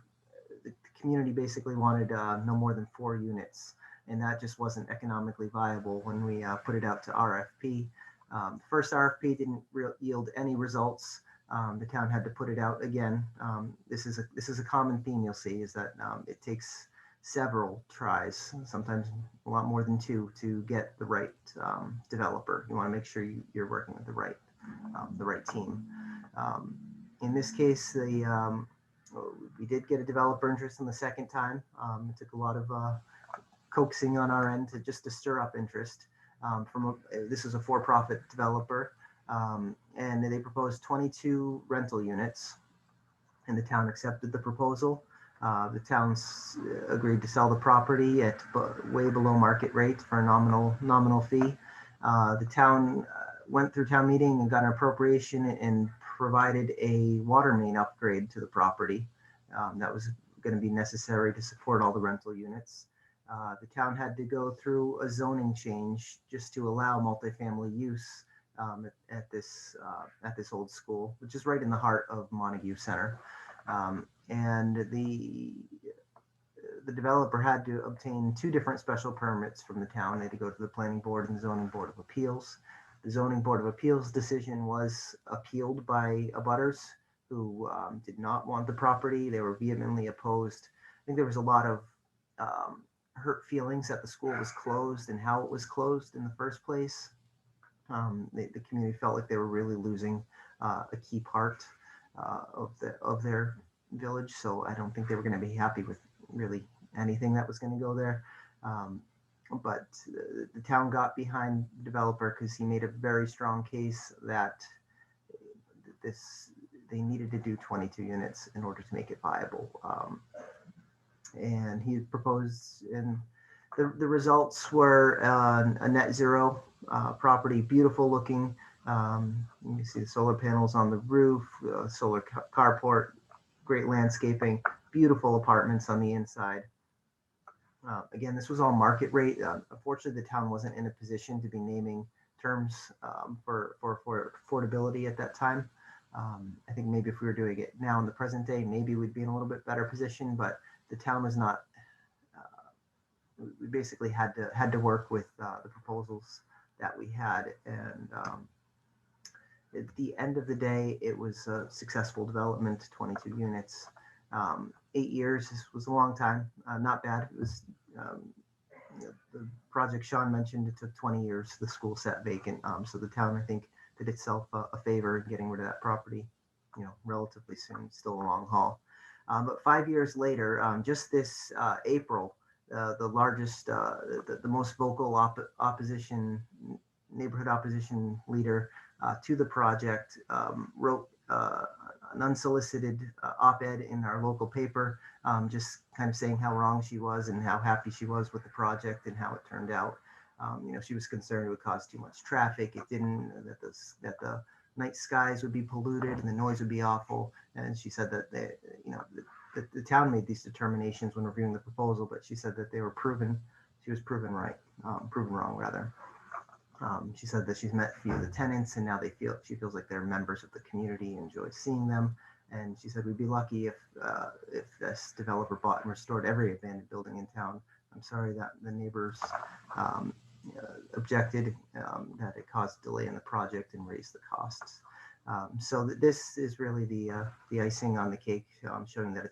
community basically wanted no more than 4 units, and that just wasn't economically viable when we put it out to RFP. The first RFP didn't yield any results. The town had to put it out again. This is a common theme you'll see, is that it takes several tries, sometimes a lot more than 2, to get the right developer. You want to make sure you're working with the right team. In this case, we did get a developer interest in the second time. It took a lot of coaxing on our end to stir up interest. This is a for-profit developer, and they proposed 22 rental units, and the town accepted the proposal. The town's agreed to sell the property at way below market rate for a nominal fee. The town went through town meeting and got an appropriation and provided a water main upgrade to the property. That was going to be necessary to support all the rental units. The town had to go through a zoning change just to allow multifamily use at this old school, which is right in the heart of Montague Center. And the developer had to obtain 2 different special permits from the town. They had to go to the Planning Board and the Zoning Board of Appeals. The Zoning Board of Appeals decision was appealed by abutters who did not want the property. They were vehemently opposed. I think there was a lot of hurt feelings that the school was closed and how it was closed in the first place. The community felt like they were really losing a key part of their village. So I don't think they were going to be happy with really anything that was going to go there. But the town got behind the developer because he made a very strong case that they needed to do 22 units in order to make it viable. And he proposed, and the results were a net zero property, beautiful looking, You can see the solar panels on the roof, solar carport, great landscaping, beautiful apartments on the inside. Again, this was all market rate. Unfortunately, the town wasn't in a position to be naming terms for affordability at that time. I think maybe if we were doing it now in the present day, maybe we'd be in a little bit better position, but the town was not, we basically had to work with the proposals that we had. And at the end of the day, it was a successful development, 22 units. 8 years was a long time, not bad. It was the project Sean mentioned, it took 20 years. The school sat vacant. So the town, I think, did itself a favor in getting rid of that property, relatively soon. Still a long haul. But 5 years later, just this April, the largest, the most vocal opposition, neighborhood opposition leader to the project wrote an unsolicited op-ed in our local paper, just kind of saying how wrong she was and how happy she was with the project and how it turned out. She was concerned it would cause too much traffic. It didn't, that the night skies would be polluted and the noise would be awful. And she said that the town made these determinations when reviewing the proposal, but she said that she was proven wrong rather. She said that she's met a few of the tenants and now she feels like they're members of the community, enjoys seeing them. And she said, we'd be lucky if this developer bought and restored every abandoned building in town. I'm sorry that the neighbors objected, that it caused delay in the project and raised the costs. So this is really the icing on the cake, showing that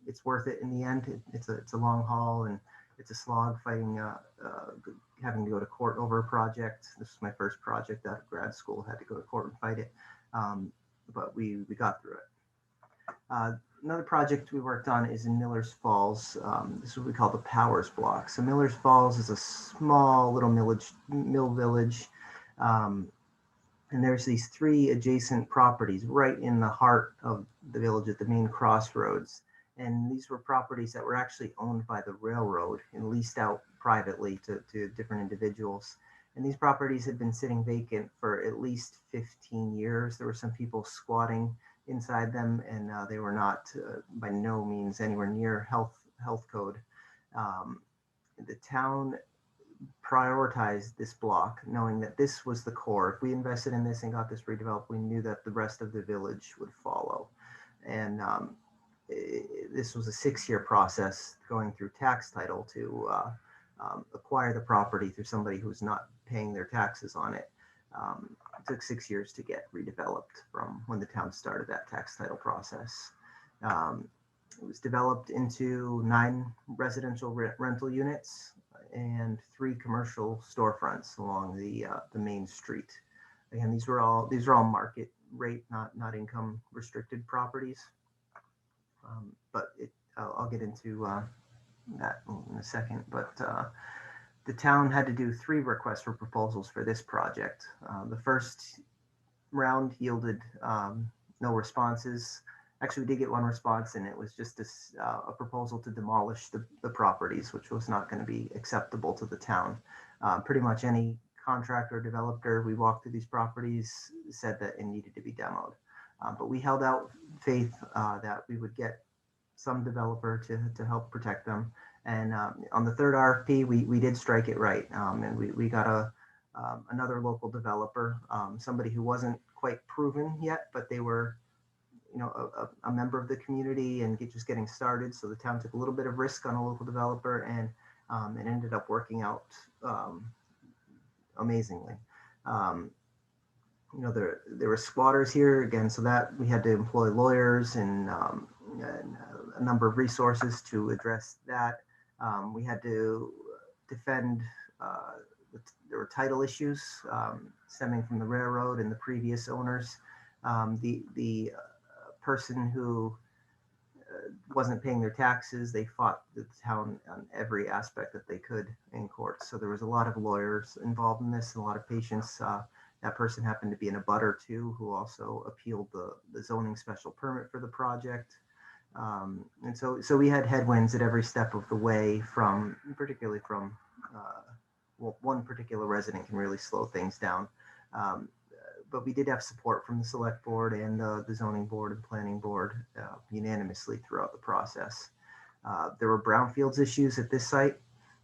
it's worth it in the end. It's a long haul and it's a slog fighting, having to go to court over a project. This was my first project out of grad school, had to go to court and fight it. But we got through it. Another project we worked on is in Miller's Falls. This is what we call the Powers Block. So Miller's Falls is a small little mill village. And there's these 3 adjacent properties right in the heart of the village at the main crossroads. And these were properties that were actually owned by the railroad and leased out privately to different individuals. And these properties had been sitting vacant for at least 15 years. There were some people squatting inside them, and they were not by no means anywhere near health code. The town prioritized this block, knowing that this was the core. If we invested in this and got this redeveloped, we knew that the rest of the village would follow. And this was a 6-year process going through tax title to acquire the property through somebody who's not paying their taxes on it. It took 6 years to get redeveloped from when the town started that tax title process. It was developed into 9 residential rental units and 3 commercial storefronts along the main street. Again, these are all market rate, not income restricted properties. But I'll get into that in a second. But the town had to do 3 requests for proposals for this project. The first round yielded no responses. Actually, we did get 1 response, and it was just a proposal to demolish the properties, which was not going to be acceptable to the town. Pretty much any contractor or developer, we walked through these properties, said that it needed to be demoed. But we held out faith that we would get some developer to help protect them. And on the 3rd RFP, we did strike it right. And we got another local developer, somebody who wasn't quite proven yet, but they were a member of the community and just getting started. So the town took a little bit of risk on a local developer, and it ended up working out amazingly. There were squatters here again, so that we had to employ lawyers and a number of resources to address that. We had to defend, there were title issues stemming from the railroad and the previous owners. The person who wasn't paying their taxes, they fought the town on every aspect that they could in court. So there was a lot of lawyers involved in this and a lot of patience. That person happened to be in a butter too, who also appealed the zoning special permit for the project. And so we had headwinds at every step of the way, particularly from one particular resident can really slow things down. but we did have support from the select board and the zoning board and planning board unanimously throughout the process. There were brownfields issues at this site.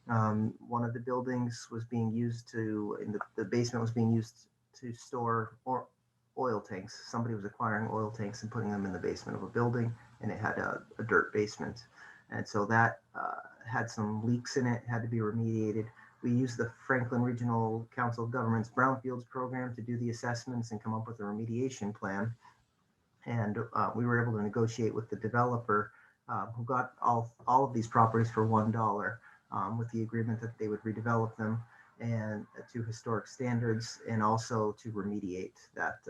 One of the buildings was being used to, in the basement was being used to store oil tanks. Somebody was acquiring oil tanks and putting them in the basement of a building, and it had a dirt basement. And so that had some leaks in it, had to be remediated. We used the Franklin Regional Council of Governments Brownfields program to do the assessments and come up with a remediation plan. And we were able to negotiate with the developer who got all of these properties for $1 with the agreement that they would redevelop them and to historic standards, and also to remediate that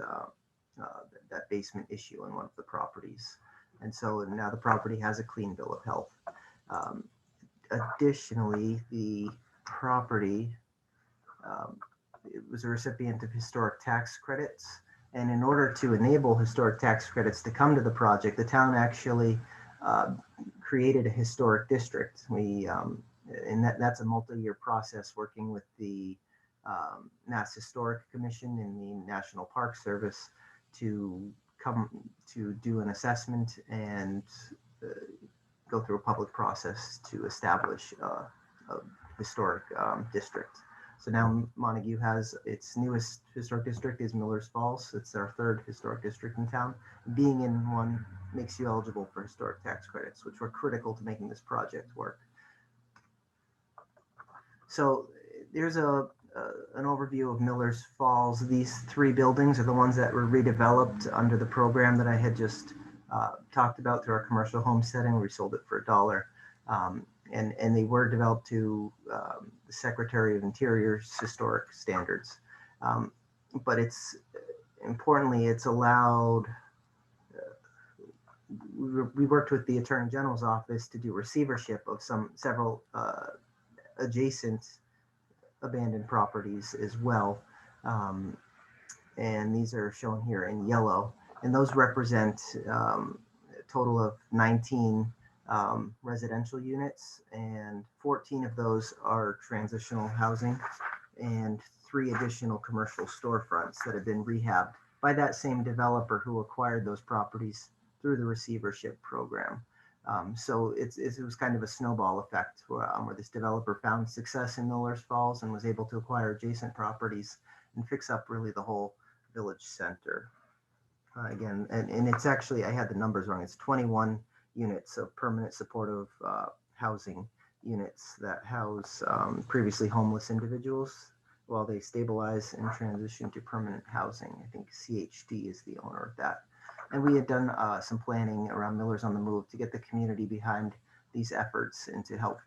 that basement issue in one of the properties. And so now the property has a clean bill of health. Additionally, the property it was a recipient of historic tax credits. And in order to enable historic tax credits to come to the project, the town actually created a historic district. And that's a multi-year process working with the Mass Historic Commission and the National Park Service to come to do an assessment and go through a public process to establish a historic district. So now Montague has its newest historic district is Miller's Falls. It's our third historic district in town. Being in one makes you eligible for historic tax credits, which were critical to making this project work. So there's an overview of Miller's Falls. These three buildings are the ones that were redeveloped under the program that I had just talked about through our commercial homesteading. We sold it for $1. And they were developed to the Secretary of Interior's historic standards. But it's importantly, it's allowed, we worked with the Attorney General's office to do receivership of several adjacent abandoned properties as well. And these are shown here in yellow. And those represent a total of 19 residential units, and 14 of those are transitional housing, and 3 additional commercial storefronts that have been rehabbed by that same developer who acquired those properties through the receivership program. So it was kind of a snowball effect where this developer found success in Miller's Falls and was able to acquire adjacent properties and fix up really the whole village center. Again, and it's actually, I had the numbers wrong, it's 21 units of permanent supportive housing units that house previously homeless individuals while they stabilize and transition to permanent housing. I think CHD is the owner of that. And we had done some planning around Millers on the Move to get the community behind these efforts and to help,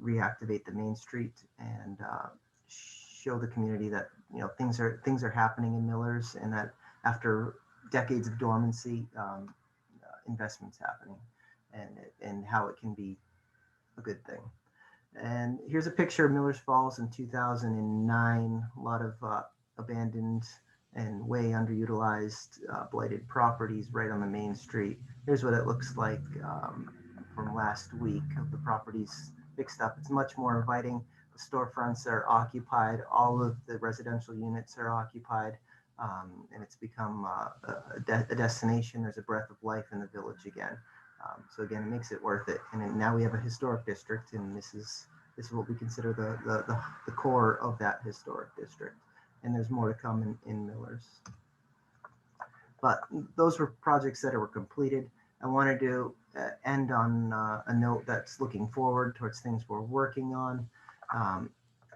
reactivate the main street and show the community that, things are happening in Millers, and that after decades of dormancy, investments happening, and how it can be a good thing. And here's a picture of Miller's Falls in 2009. A lot of abandoned and way underutilized blighted properties right on the main street. Here's what it looks like from last week of the properties fixed up. It's much more inviting. The storefronts are occupied. All of the residential units are occupied. And it's become a destination. There's a breath of life in the village again. So again, it makes it worth it. And now we have a historic district, and this is what we consider the core of that historic district. And there's more to come in Millers. But those were projects that were completed. I wanted to end on a note that's looking forward towards things we're working on.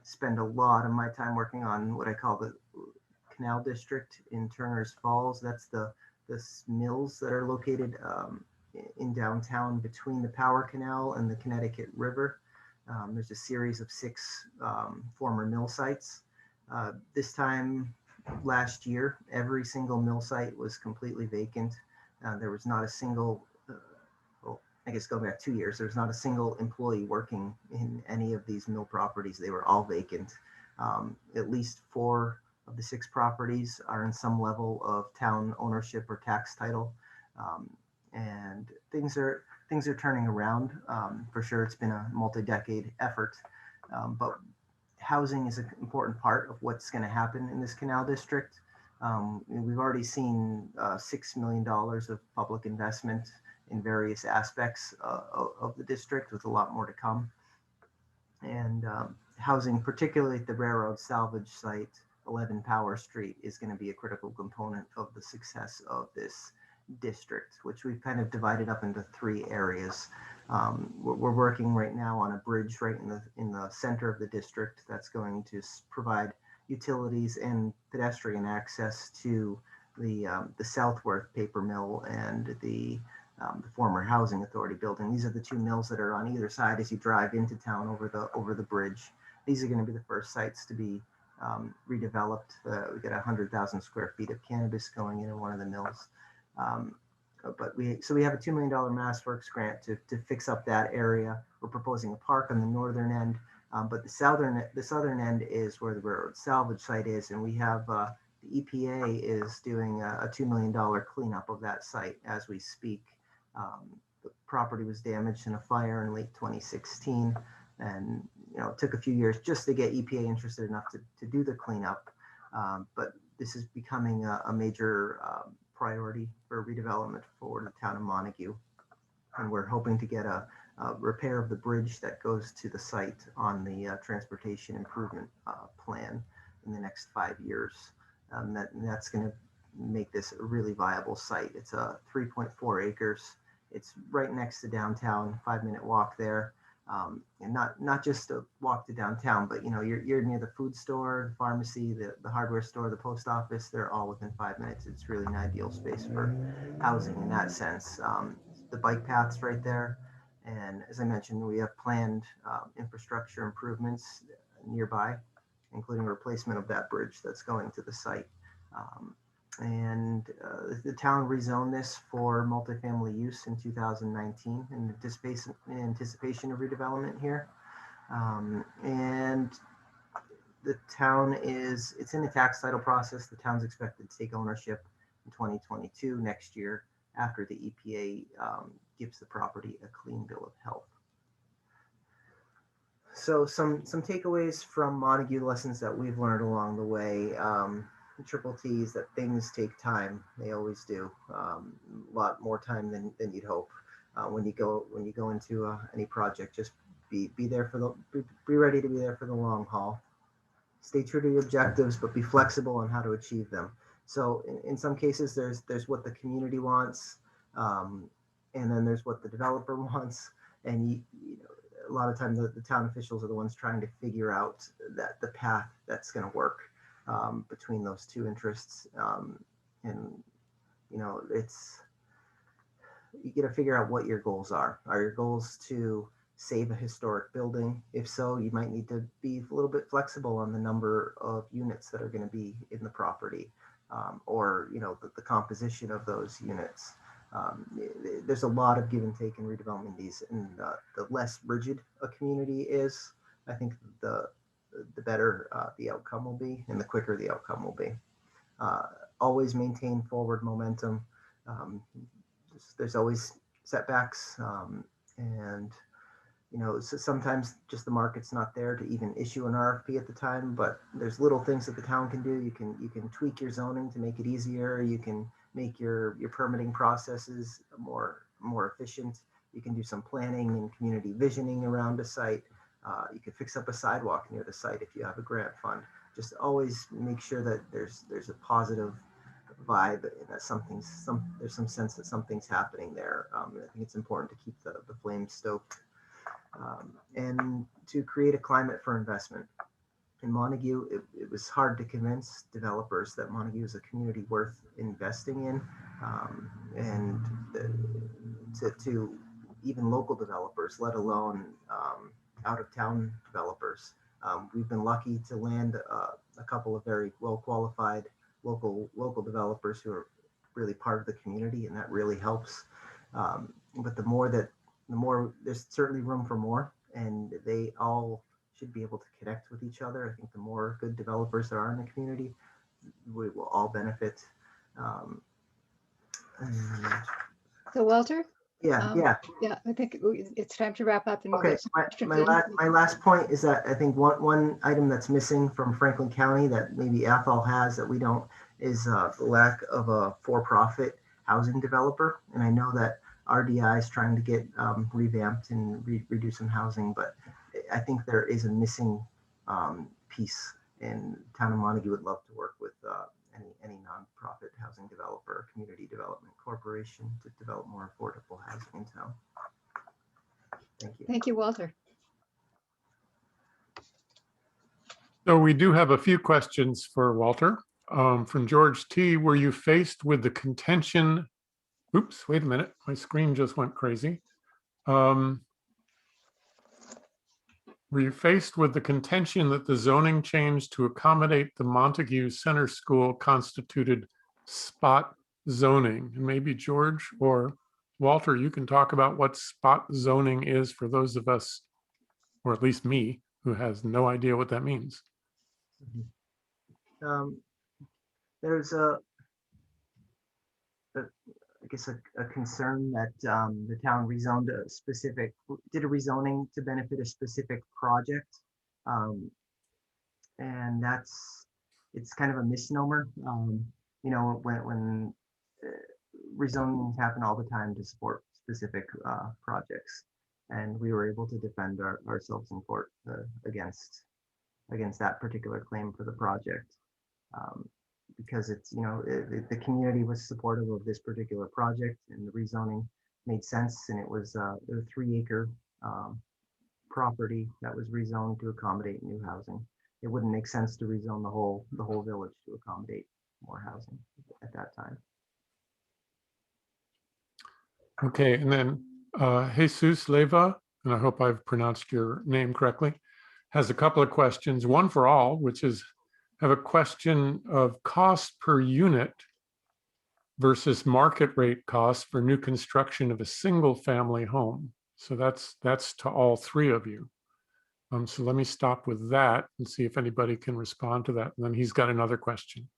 Spend a lot of my time working on what I call the Canal District in Turner's Falls. That's the mills that are located in downtown between the Power Canal and the Connecticut River. There's a series of 6 former mill sites. This time last year, every single mill site was completely vacant. There was not a single, I guess going back 2 years, there's not a single employee working in any of these mill properties. They were all vacant. At least 4 of the 6 properties are in some level of town ownership or tax title. And things are turning around. For sure, it's been a multi-decade effort, but housing is an important part of what's going to happen in this canal district. We've already seen $6 million of public investment in various aspects of the district, with a lot more to come. And housing, particularly at the railroad salvage site, 11 Power Street, is going to be a critical component of the success of this district, which we've kind of divided up into 3 areas. We're working right now on a bridge right in the center of the district that's going to provide utilities and pedestrian access to the Southworth paper mill and the former housing authority building. These are the 2 mills that are on either side as you drive into town over the bridge. These are going to be the first sites to be redeveloped. We got 100,000 square feet of cannabis going in one of the mills. But we have a $2 million MassWorks grant to fix up that area. We're proposing a park on the northern end, but the southern end is where the railroad salvage site is, and we have the EPA is doing a $2 million cleanup of that site as we speak. The property was damaged in a fire in late 2016, and it took a few years just to get EPA interested enough to do the cleanup. But this is becoming a major priority for redevelopment for the town of Montague, and we're hoping to get a repair of the bridge that goes to the site on the transportation improvement plan in the next 5 years. That's going to make this a really viable site. It's 3.4 acres. It's right next to downtown, 5-minute walk there. And not just a walk to downtown, but you're near the food store, the pharmacy, the hardware store, the post office. They're all within 5 minutes. It's really an ideal space for housing in that sense. The bike path's right there, and as I mentioned, we have planned infrastructure improvements nearby, including replacement of that bridge that's going to the site. And the town rezoned this for multifamily use in 2019 in anticipation of redevelopment here. And the town it's in the tax title process. The town's expected to take ownership in 2022, next year, after the EPA gives the property a clean bill of health. So some takeaways from Montague, lessons that we've learned along the way. Triple T is that things take time. They always do. A lot more time than you'd hope. When you go into any project, just be there be ready to be there for the long haul. Stay true to your objectives, but be flexible on how to achieve them. So in some cases, there's what the community wants, and then there's what the developer wants, and a lot of times the town officials are the ones trying to figure out the path that's going to work between those 2 interests. And you got to figure out what your goals are. Are your goals to save a historic building? If so, you might need to be a little bit flexible on the number of units that are going to be in the property, or the composition of those units. There's a lot of give and take in redevelopment these, and the less rigid a community is, I think the better the outcome will be, and the quicker the outcome will be. Always maintain forward momentum. There's always setbacks, and so sometimes just the market's not there to even issue an RFP at the time. But there's little things that the town can do. You can tweak your zoning to make it easier. You can make your permitting processes more efficient. You can do some planning and community visioning around a site. You could fix up a sidewalk near the site if you have a grant fund. Just always make sure that there's a positive vibe and that there's some sense that something's happening there. I think it's important to keep the flame stoked, and to create a climate for investment. In Montague, it was hard to convince developers that Montague is a community worth investing in, and to even local developers, let alone out-of-town developers. We've been lucky to land a couple of very well-qualified local developers who are really part of the community, and that really helps. But the more there's certainly room for more, and they all should be able to connect with each other. I think the more good developers there are in the community, we will all benefit. So Walter, Yeah, Um, yeah. Yeah, I think it's time to wrap up and we'll Okay, get some questions my in. last point is that I think one item that's missing from Franklin County that maybe Athol has that we don't is the lack of a for-profit housing developer. And I know that RDI is trying to get revamped and redo some housing, but I think there is a missing piece, and town of Montague would love to work with any nonprofit housing developer, community development corporation to develop more affordable housing in town. Thank you. Thank you, Walter. So we do have a few questions for Walter. From George T. Were you faced with the contention? Oops, wait a minute. My screen just went crazy. Were you faced with the contention that the zoning change to accommodate the Montague Center School constituted spot zoning? And maybe George or Walter, you can talk about what spot zoning is for those of us, or at least me, who has no idea what that means. There's I guess a concern that the town rezoned did a rezoning to benefit a specific project. And it's kind of a misnomer. You know, when rezonings happen all the time to support specific projects. And we were able to defend ourselves in court against that particular claim for the project. Because it's, you know, the community was supportive of this particular project and the rezoning made sense. And it was a 3-acre property that was rezoned to accommodate new housing. It wouldn't make sense to rezone the whole village to accommodate more housing at that time. Okay, and then Jesus Leva, and I hope I've pronounced your name correctly, has a couple of questions. One for all, which is, have a question of cost per unit versus market rate cost for new construction of a single family home. So that's to all three of you. So let me stop with that and see if anybody can respond to that. And then he's got another question.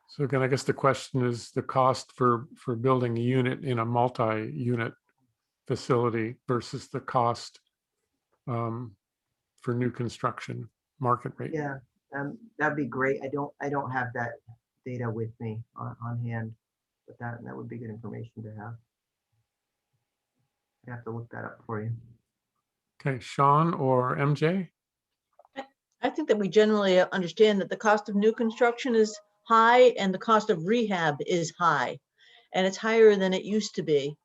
So again, I guess the question is the cost for building a unit in a multi-unit facility versus the cost for new construction market rate. Yeah, that'd be great. I don't have that data with me on hand, but that would be good information to have. I have to look that up for you. Okay, Sean or MJ? I think that we generally understand that the cost of new construction is high and the cost of rehab is high, and it's higher than it used to be.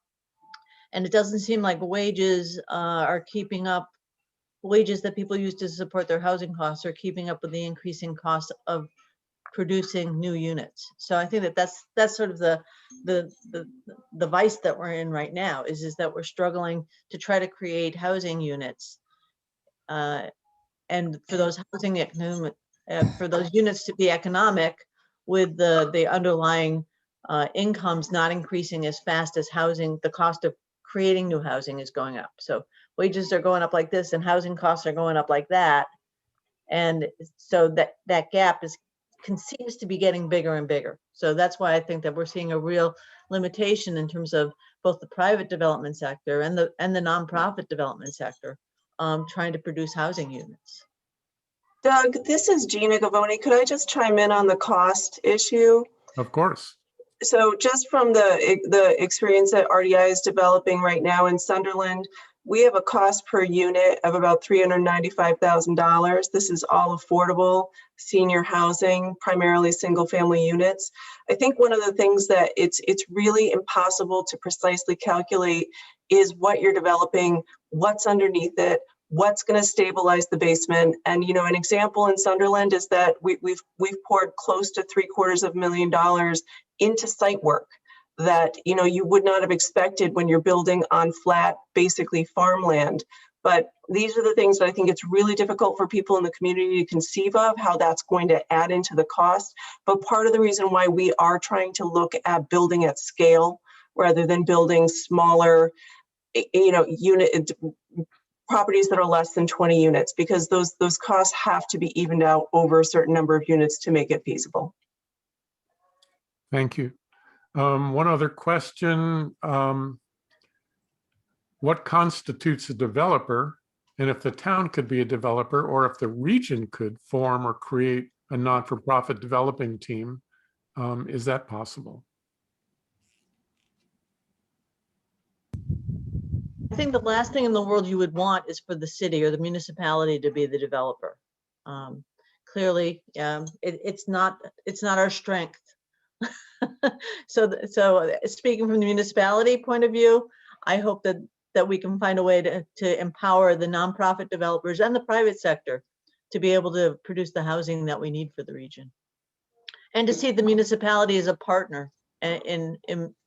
And it doesn't seem like wages are keeping up. Wages that people use to support their housing costs are keeping up with the increasing cost of producing new units. So I think that that's sort of the vice that we're in right now is that we're struggling to try to create housing units, and for those for those units to be economic, with the underlying incomes not increasing as fast as housing, the cost of creating new housing is going up. So wages are going up like this and housing costs are going up like that. And so that gap seems to be getting bigger and bigger. So that's why I think that we're seeing a real limitation in terms of both the private development sector and the nonprofit development sector trying to produce housing units. Doug, this is Gina Gavoni. Could I just chime in on the cost issue? Of course. So just from the experience that RDI is developing right now in Sunderland, we have a cost per unit of about $395,000. This is all affordable senior housing, primarily single family units. I think one of the things that it's really impossible to precisely calculate is what you're developing, what's underneath it, what's going to stabilize the basement. And, you know, an example in Sunderland is that we've poured close to $750,000 into site work that, you know, you would not have expected when you're building on flat, basically farmland. But these are the things that I think it's really difficult for people in the community to conceive of how that's going to add into the cost. But part of the reason why we are trying to look at building at scale rather than building smaller, you know, unit properties that are less than 20 units, because those costs have to be evened out over a certain number of units to make it feasible. Thank you. One other question. What constitutes a developer? And if the town could be a developer, or if the region could form or create a not-for-profit developing team, is that possible? I think the last thing in the world you would want is for the city or the municipality to be the developer. Clearly, it's not our strength. So speaking from the municipality point of view, I hope that we can find a way to empower the nonprofit developers and the private sector to be able to produce the housing that we need for the region. And to see the municipality as a partner in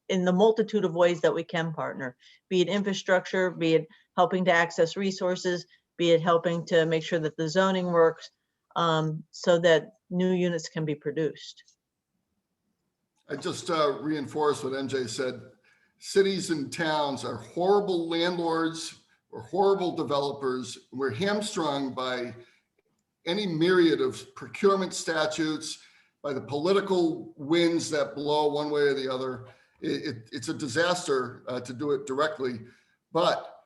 the multitude of ways that we can partner, be it infrastructure, be it helping to access resources, be it helping to make sure that the zoning works, so that new units can be produced. I just reinforce what MJ said. Cities and towns are horrible landlords or horrible developers. We're hamstrung by any myriad of procurement statutes, by the political winds that blow one way or the other. It's a disaster to do it directly. But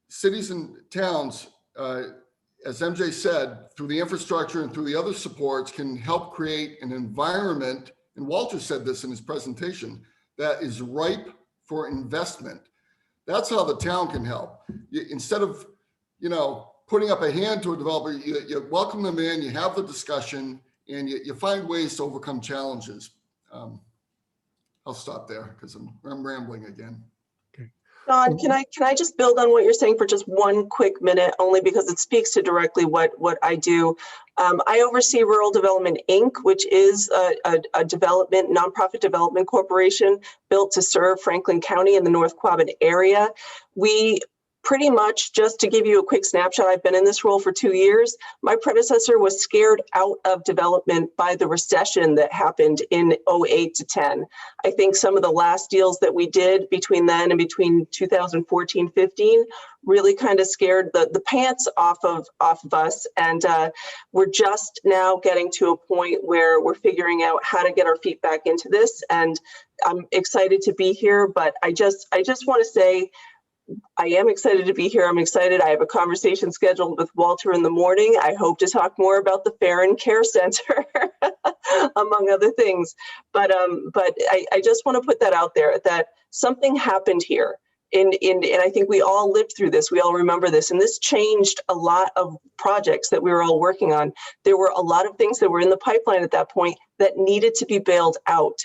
cities and towns, as MJ said, through the infrastructure and through the other supports, can help create an environment, and Walter said this in his presentation, that is ripe for investment. That's how the town can help. Instead of, putting up a hand to a developer, you welcome them in, you have the discussion, and you find ways to overcome challenges. I'll stop there because I'm rambling again. Don, can I just build on what you're saying for just one quick minute, only because it speaks to directly what I do. I oversee Rural Development Inc., which is a nonprofit development corporation built to serve Franklin County in the North Quabbin area. We pretty much, just to give you a quick snapshot, I've been in this role for 2 years. My predecessor was scared out of development by the recession that happened in 08 to 10. I think some of the last deals that we did between then and between 2014-15 really kind of scared the pants off of us. And we're just now getting to a point where we're figuring out how to get our feet back into this. And I'm excited to be here, but I just want to say, I am excited to be here. I'm excited. I have a conversation scheduled with Walter in the morning. I hope to talk more about the Farron Care Center, among other things. But I just want to put that out there, that something happened here. And I think we all lived through this. We all remember this. And this changed a lot of projects that we were all working on. There were a lot of things that were in the pipeline at that point that needed to be bailed out.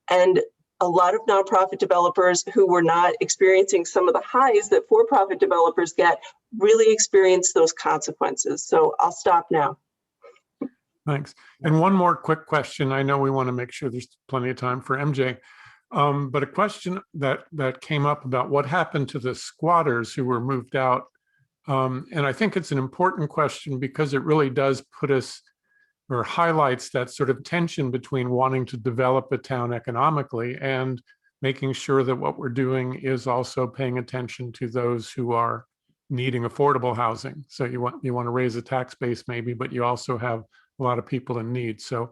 And a lot of nonprofit developers who were not experiencing some of the highs that for-profit developers get really experienced those consequences. So I'll stop now. Thanks. And one more quick question. I know we want to make sure there's plenty of time for MJ, but a question that came up about what happened to the squatters who were moved out. And I think it's an important question because it really does put us, or highlights that sort of tension between wanting to develop a town economically and making sure that what we're doing is also paying attention to those who are needing affordable housing. So you want to raise a tax base maybe, but you also have a lot of people in need. So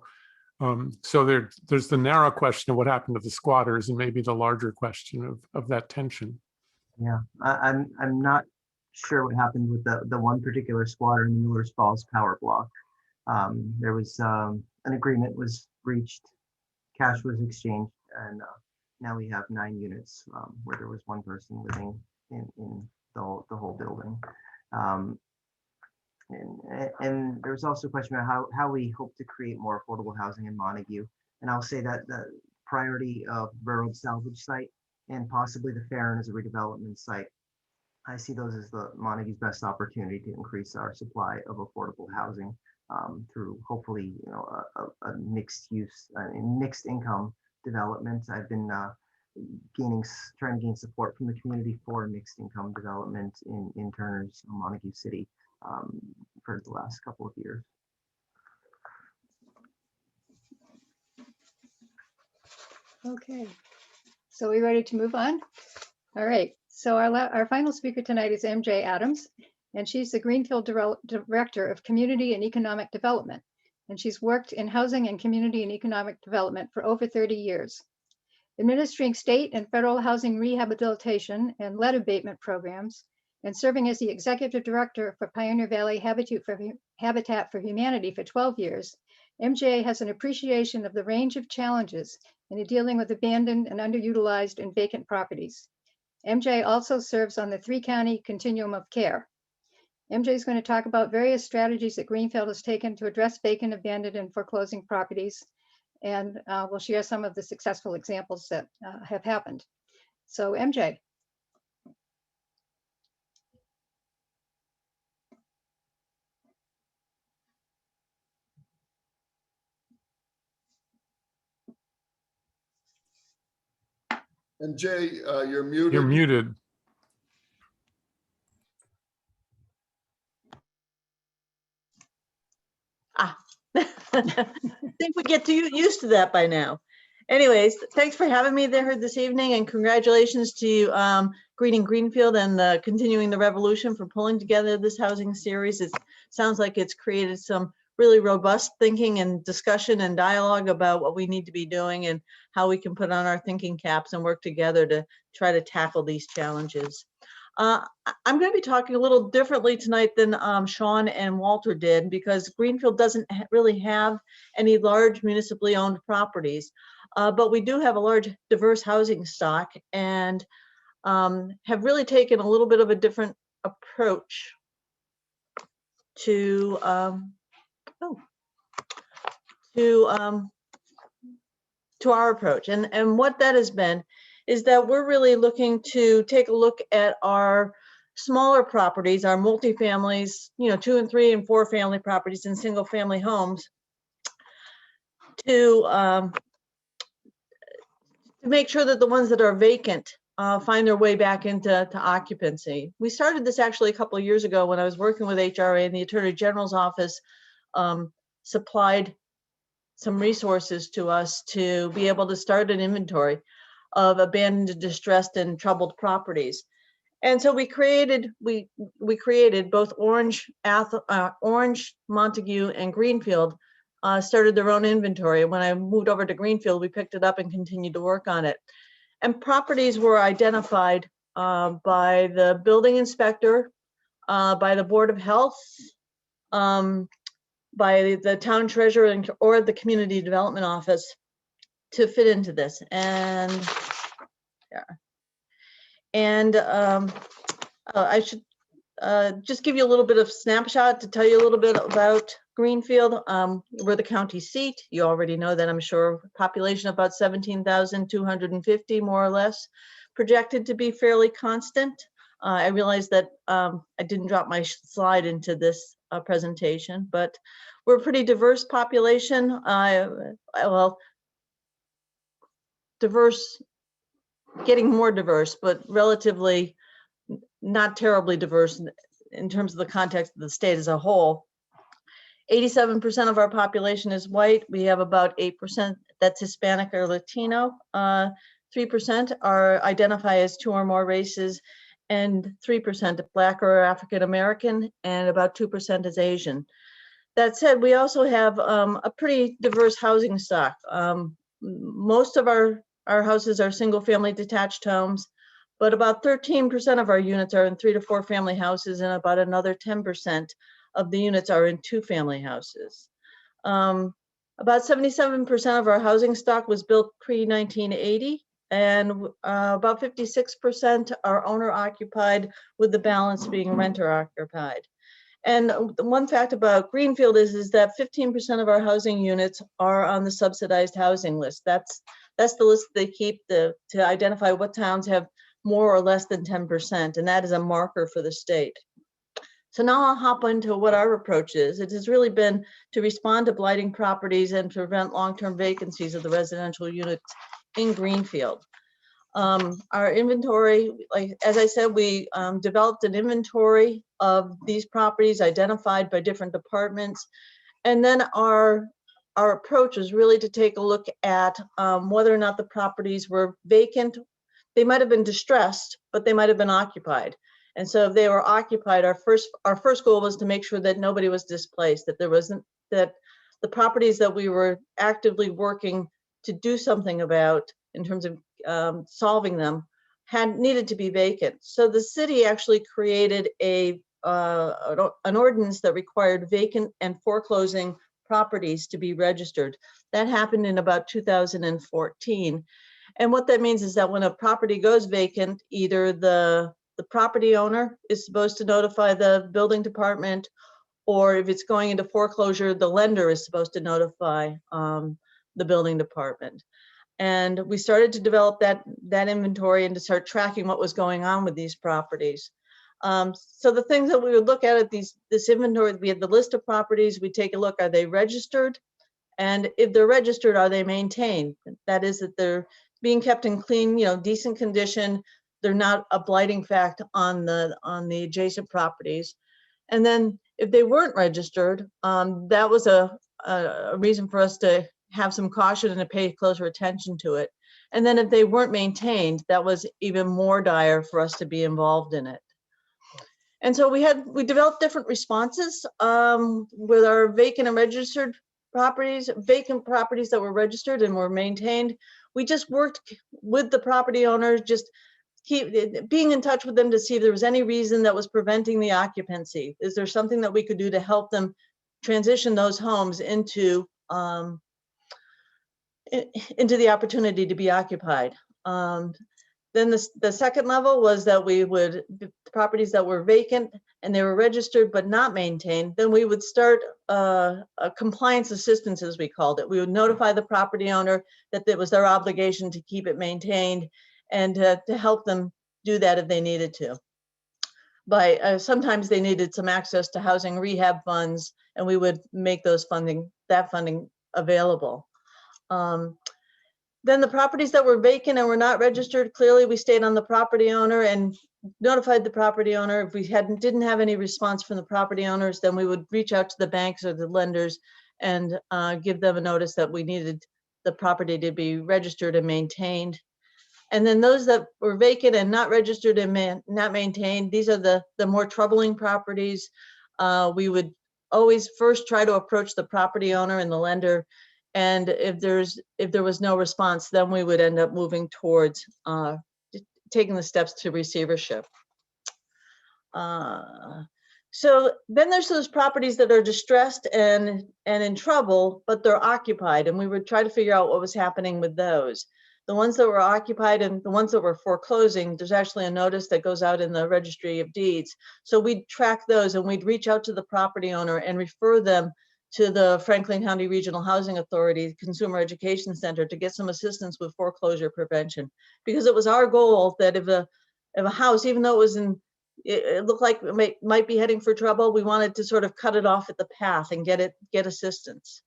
there's the narrow question of what happened to the squatters and maybe the larger question of that tension. Yeah, I'm not sure what happened with the one particular squatter in the Miller's Falls power block. There was an agreement was reached, cash was exchanged, and now we have 9 units where there was one person living in the whole building. And there was also a question about how we hope to create more affordable housing in Montague. And I'll say that the priority of Railroad Salvage Site and possibly the Farron as a redevelopment site, I see those as the Montague's best opportunity to increase our supply of affordable housing through hopefully a mixed use mixed income development. I've been trying to gain support from the community for mixed income development in Turner's Montague City for the last couple of years. Okay, so we ready to move on? All right, so our final speaker tonight is MJ Adams, and she's the Greenfield Director of Community and Economic Development. And she's worked in housing and community and economic development for over 30 years. administering state and federal housing rehabilitation and lead abatement programs, and serving as the executive director for Pioneer Valley Habitat for Humanity for 12 years, MJ has an appreciation of the range of challenges in dealing with abandoned and underutilized and vacant properties. MJ also serves on the 3-county continuum of care. MJ is going to talk about various strategies that Greenfield has taken to address vacant, abandoned, and foreclosing properties, and we'll share some of the successful examples that have happened. So MJ. MJ, you're muted. You're muted. I think we get used to that by now. Anyways, thanks for having me there this evening, and congratulations to Greening Greenfield and Continuing the Revolution for pulling together this housing series. It sounds like it's created some really robust thinking and discussion and dialogue about what we need to be doing and how we can put on our thinking caps and work together to try to tackle these challenges. I'm going to be talking a little differently tonight than Sean and Walter did, because Greenfield doesn't really have any large municipally owned properties, but we do have a large diverse housing stock, and have really taken a little bit of a different approach to our approach. And what that has been is that we're really looking to take a look at our smaller properties, our multifamilies, 2 and 3 and 4 family properties and single family homes, to make sure that the ones that are vacant find their way back into occupancy. We started this actually a couple of years ago when I was working with HRA, and the Attorney General's office supplied some resources to us to be able to start an inventory of abandoned, distressed, and troubled properties. And so we created both Orange, Montague, and Greenfield started their own inventory. When I moved over to Greenfield, we picked it up and continued to work on it. And properties were identified by the building inspector, by the Board of Health, by the town treasurer, or the community development office to fit into this. And I should just give you a little bit of snapshot to tell you a little bit about Greenfield. We're the county seat. You already know that, I'm sure. Population about 17,250, more or less, projected to be fairly constant. I realize that I didn't drop my slide into this presentation, but we're a pretty diverse population. Well, diverse, getting more diverse, but relatively not terribly diverse in terms of the context of the state as a whole. 87% of our population is white. We have about 8% that's Hispanic or Latino. 3% are identify as 2 or more races, and 3% Black or African American, and about 2% is Asian. That said, we also have a pretty diverse housing stock. Most of our houses are single family detached homes, but about 13% of our units are in 3 to 4 family houses, and about another 10% of the units are in 2 family houses. About 77% of our housing stock was built pre-1980, and about 56% are owner occupied, with the balance being renter occupied. And the one fact about Greenfield is that 15% of our housing units are on the subsidized housing list. That's the list they keep to identify what towns have more or less than 10%, and that is a marker for the state. So now I'll hop into what our approach is. It has really been to respond to blighting properties and to prevent long-term vacancies of the residential units in Greenfield. Our inventory, like as I said, we developed an inventory of these properties identified by different departments, and then our approach is really to take a look at whether or not the properties were vacant. They might have been distressed, but they might have been occupied. And so if they were occupied, our first goal was to make sure that nobody was displaced, that that the properties that we were actively working to do something about in terms of solving them needed to be vacant. So the city actually created an ordinance that required vacant and foreclosing properties to be registered. That happened in about 2014. And what that means is that when a property goes vacant, either the property owner is supposed to notify the building department, or if it's going into foreclosure, the lender is supposed to notify the building department. And we started to develop that inventory and to start tracking what was going on with these properties. So the things that we would look at this inventory, we had the list of properties, we take a look, are they registered? And if they're registered, are they maintained? That is, that they're being kept in clean, decent condition. They're not a blighting fact on the adjacent properties. And then if they weren't registered, that was a reason for us to have some caution and to pay closer attention to it. And then if they weren't maintained, that was even more dire for us to be involved in it. And so we developed different responses with our vacant and registered properties, vacant properties that were registered and were maintained. We just worked with the property owners, just being in touch with them to see if there was any reason that was preventing the occupancy. Is there something that we could do to help them transition those homes into the opportunity to be occupied? Then the second level was that the properties that were vacant and they were registered but not maintained, then we would start a compliance assistance, as we called it. We would notify the property owner that it was their obligation to keep it maintained and to help them do that if they needed to. Sometimes they needed some access to housing rehab funds, and we would make that funding available. Then the properties that were vacant and were not registered, clearly we stayed on the property owner and notified the property owner. If we didn't have any response from the property owners, then we would reach out to the banks or the lenders and give them a notice that we needed the property to be registered and maintained. And then those that were vacant and not registered and not maintained, these are the more troubling properties. We would always first try to approach the property owner and the lender. And if there was no response, then we would end up moving towards taking the steps to receivership. So then there's those properties that are distressed and in trouble, but they're occupied. And we would try to figure out what was happening with those. The ones that were occupied and the ones that were foreclosing, there's actually a notice that goes out in the Registry of Deeds. So we'd track those and we'd reach out to the property owner and refer them to the Franklin County Regional Housing Authority Consumer Education Center to get some assistance with foreclosure prevention. Because it was our goal that if a house, even though it looked like it might be heading for trouble, we wanted to sort of cut it off at the path and get assistance.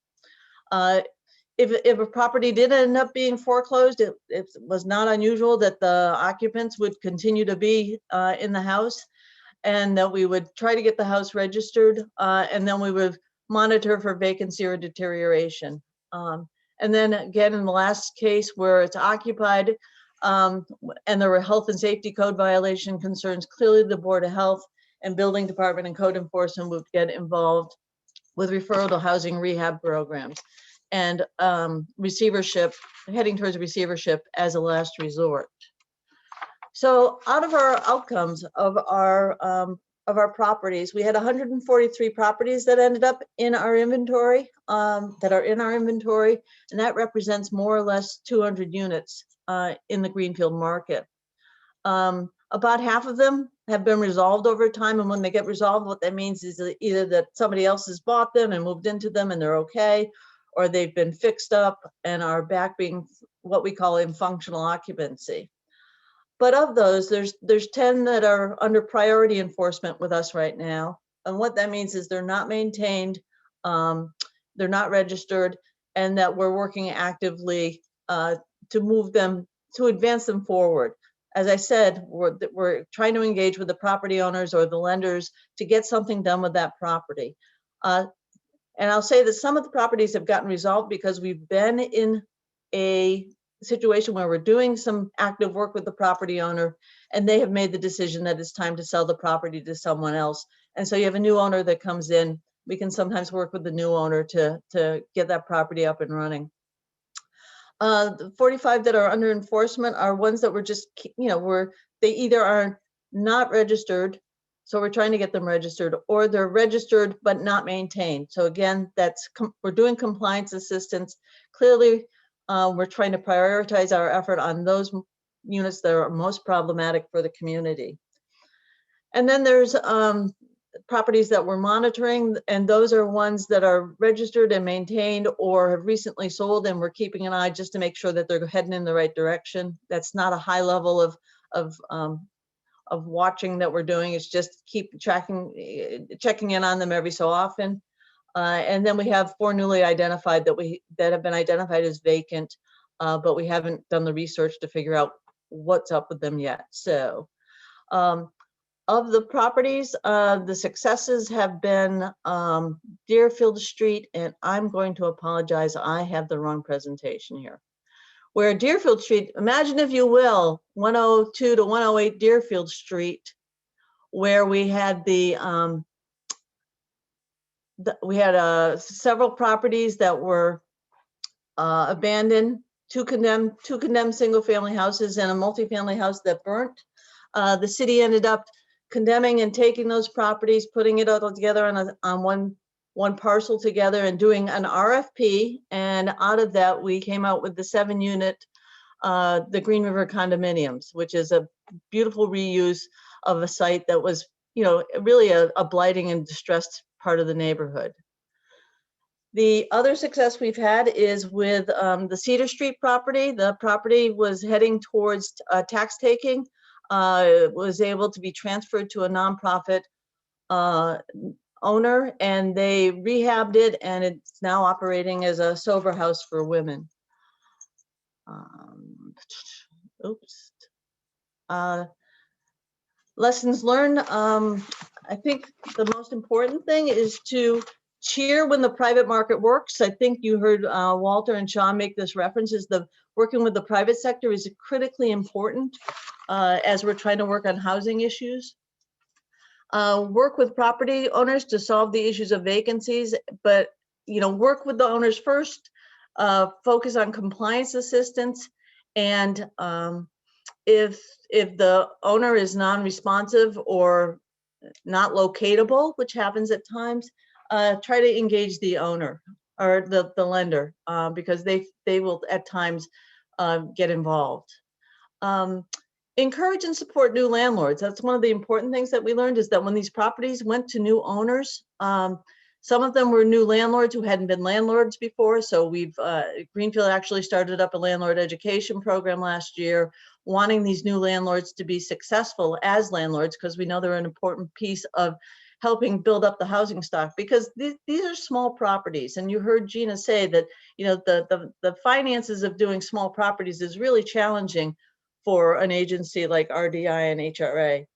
If a property did end up being foreclosed, it was not unusual that the occupants would continue to be in the house, and that we would try to get the house registered, and then we would monitor for vacancy or deterioration. And then again, in the last case where it's occupied and there were health and safety code violation concerns, clearly the Board of Health and Building Department and Code Enforcement would get involved with referral to housing rehab programs and heading towards receivership as a last resort. So out of our outcomes of our properties, we had 143 properties that ended up in our inventory, and that represents more or less 200 units in the Greenfield market. About half of them have been resolved over time, and when they get resolved, what that means is either that somebody else has bought them and moved into them and they're okay, or they've been fixed up and are back being what we call in functional occupancy. But of those, there's 10 that are under priority enforcement with us right now. And what that means is they're not maintained, they're not registered, and that we're working actively to move them, to advance them forward. As I said, we're trying to engage with the property owners or the lenders to get something done with that property. And I'll say that some of the properties have gotten resolved because we've been in a situation where we're doing some active work with the property owner and they have made the decision that it's time to sell the property to someone else. And so you have a new owner that comes in. We can sometimes work with the new owner to get that property up and running. The 45 that are under enforcement are ones that were just, they either are not registered, so we're trying to get them registered, or they're registered but not maintained. So again, we're doing compliance assistance. Clearly, we're trying to prioritize our effort on those units that are most problematic for the community. And then there's properties that we're monitoring, and those are ones that are registered and maintained or have recently sold, and we're keeping an eye just to make sure that they're heading in the right direction. That's not a high level of watching that we're doing. It's just keep checking in on them every so often. And then we have 4 newly identified that have been identified as vacant, but we haven't done the research to figure out what's up with them yet. So of the properties, the successes have been Deerfield Street, and I'm going to apologize, I have the wrong presentation here. Where Deerfield Street, imagine if you will, 102 to 108 Deerfield Street, where we had several properties that were abandoned, two condemned single-family houses and a multifamily house that burnt. The city ended up condemning and taking those properties, putting it all together on one parcel together and doing an RFP. And out of that, we came out with the 7-unit, the Green River condominiums, which is a beautiful reuse of a site that was, really a blighting and distressed part of the neighborhood. The other success we've had is with the Cedar Street property. The property was heading towards tax taking. It was able to be transferred to a nonprofit owner, and they rehabbed it, and it's now operating as a sober house for women. Lessons learned. I think the most important thing is to cheer when the private market works. I think you heard Walter and Sean make this reference, is the working with the private sector is critically important as we're trying to work on housing issues. Work with property owners to solve the issues of vacancies, but work with the owners first, focus on compliance assistance, and if the owner is non-responsive or not locatable, which happens at times, try to engage the owner or the lender because they will at times get involved. Encourage and support new landlords. That's one of the important things that we learned, is that when these properties went to new owners, some of them were new landlords who hadn't been landlords before. So Greenfield actually started up a landlord education program last year, wanting these new landlords to be successful as landlords, because we know they're an important piece of helping build up the housing stock, because these are small properties. And you heard Gina say that, the finances of doing small properties is really challenging for an agency like RDI and HRA.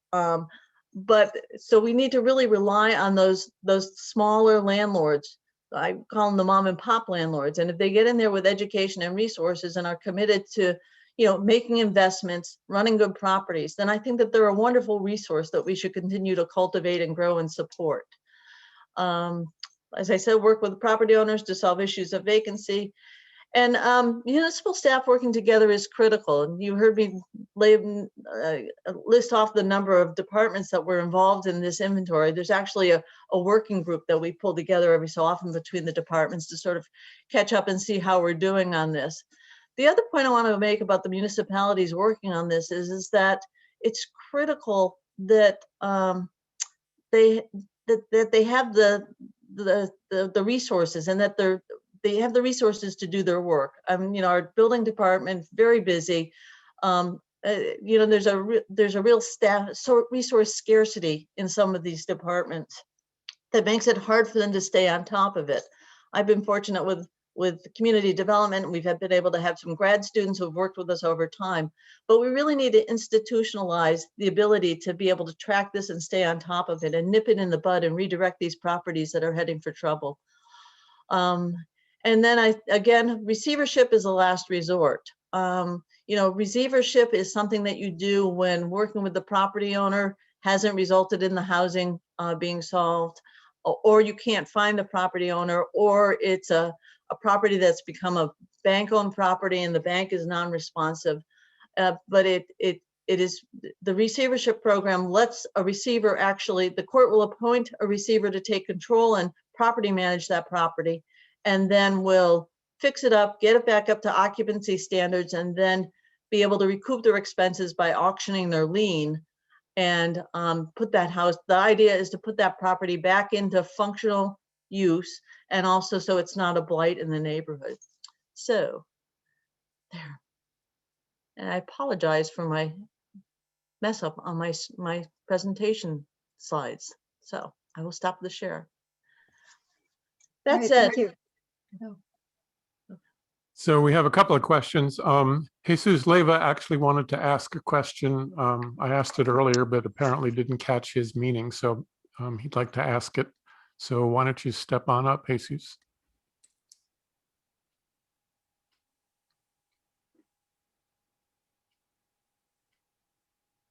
But so we need to really rely on those smaller landlords. I call them the mom and pop landlords. And if they get in there with education and resources and are committed to, making investments, running good properties, then I think that they're a wonderful resource that we should continue to cultivate and grow and support. As I said, work with property owners to solve issues of vacancy. And municipal staff working together is critical. And you heard me list off the number of departments that were involved in this inventory. There's actually a working group that we pull together every so often between the departments to sort of catch up and see how we're doing on this. The other point I want to make about the municipalities working on this is that it's critical that they have the resources, and that they have the resources to do their work. Our building department, very busy. There's a real resource scarcity in some of these departments that makes it hard for them to stay on top of it. I've been fortunate with community development. We've been able to have some grad students who have worked with us over time, but we really need to institutionalize the ability to be able to track this and stay on top of it and nip it in the bud and redirect these properties that are heading for trouble. And then again, receivership is a last resort. Receivership is something that you do when working with the property owner hasn't resulted in the housing being solved, or you can't find the property owner, or it's a a property that's become a bank-owned property and the bank is non-responsive. But it is, the receivership program lets a receiver actually, the court will appoint a receiver to take control and property manage that property, and then will fix it up, get it back up to occupancy standards, and then be able to recoup their expenses by auctioning their lien and put that house, the idea is to put that property back into functional use, and also so it's not a blight in the neighborhood. So there. And I apologize for my mess up on my presentation slides. So I will stop the share. All That's right, it. thank you. No. So we have a couple of questions. Jesus Leva actually wanted to ask a question. I asked it earlier, but apparently didn't catch his meaning. So he'd like to ask it. So why don't you step on up, Jesus?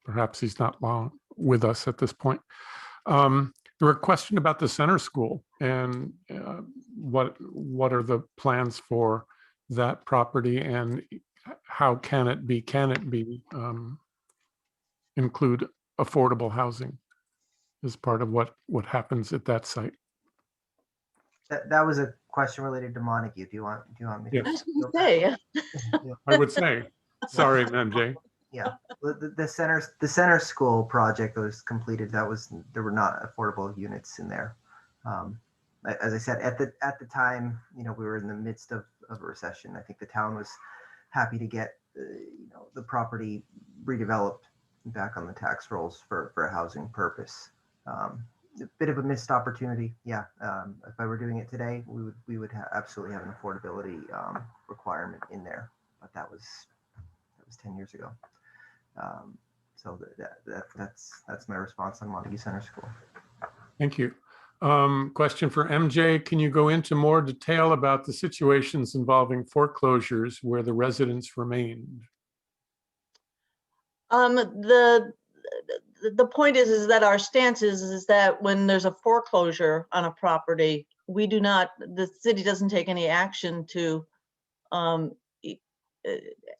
Perhaps he's not long with us at this point. There were a question about the center school and what are the plans for that property and how can it be include affordable housing as part of what happens at that site? That was a question related to Montague. Do you want me to? Yes. I was gonna say, I would say, sorry, MJ. Yeah, the center school project that was completed, there were not affordable units in there. As I said, at the time, we were in the midst of a recession. I think the town was happy to get the property redeveloped back on the tax rolls for a housing purpose. A bit of a missed opportunity. Yeah, if I were doing it today, we would absolutely have an affordability requirement in there, but that was 10 years ago. So that's my response on Montague Center School. Thank you. Question for MJ. Can you go into more detail about the situations involving foreclosures where the residents remained? The point is that our stance is that when there's a foreclosure on a property, the city doesn't take any action to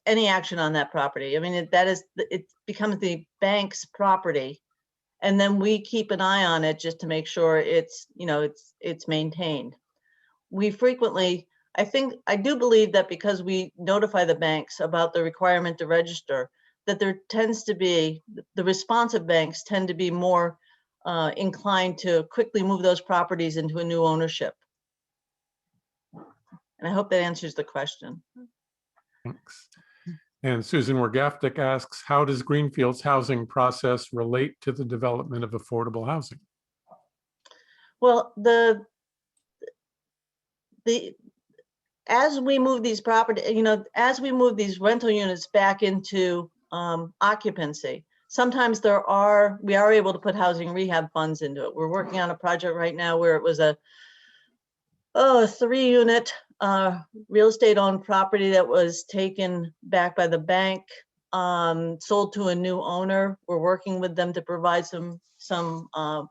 any action on that property. I mean, it becomes the bank's property, and then we keep an eye on it just to make sure it's maintained. We frequently, I do believe that because we notify the banks about the requirement to register, that there tends to be, the responsive banks tend to be more inclined to quickly move those properties into a new ownership. And I hope that answers the question. Thanks. And Susan Wargaftik asks, how does Greenfield's housing process relate to the development of affordable housing? Well, as we move these as we move these rental units back into occupancy, sometimes we are able to put housing rehab funds into it. We're working on a project right now where it was a 3-unit real estate owned property that was taken back by the bank, sold to a new owner. We're working with them to provide some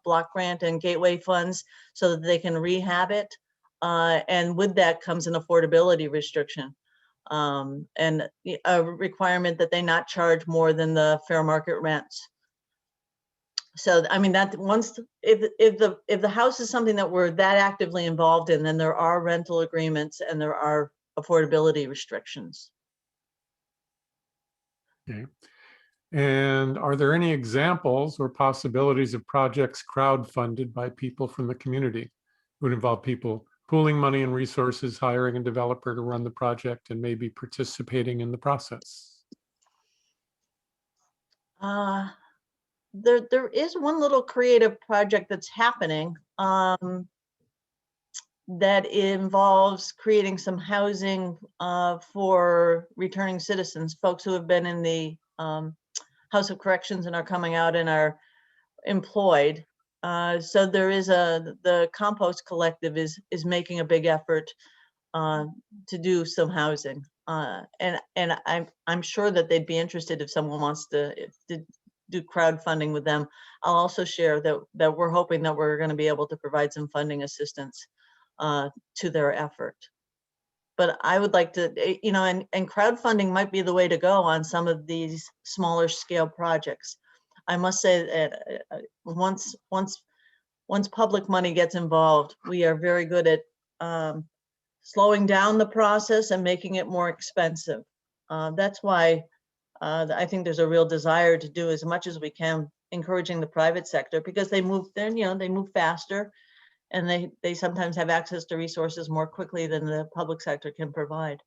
block grant and gateway funds so that they can rehab it. And with that comes an affordability restriction and a requirement that they not charge more than the fair market rents. So, I mean, that if the house is something that we're that actively involved in, then there are rental agreements and there are affordability restrictions. Okay. And are there any examples or possibilities of projects crowdfunded by people from the community? It would involve people pooling money and resources, hiring a developer to run the project, and maybe participating in the process. There is one little creative project that's happening that involves creating some housing for returning citizens, folks who have been in the House of Corrections and are coming out and are employed. So there is the Compost Collective is making a big effort to do some housing, and I'm sure that they'd be interested if someone wants to do crowdfunding with them. I'll also share that we're hoping that we're going to be able to provide some funding assistance to their effort. But I would like to, and crowdfunding might be the way to go on some of these smaller scale projects. I must say that once public money gets involved, we are very good at slowing down the process and making it more expensive. That's why I think there's a real desire to do as much as we can, encouraging the private sector, because they move they move faster, and they sometimes have access to resources more quickly than the public sector can provide.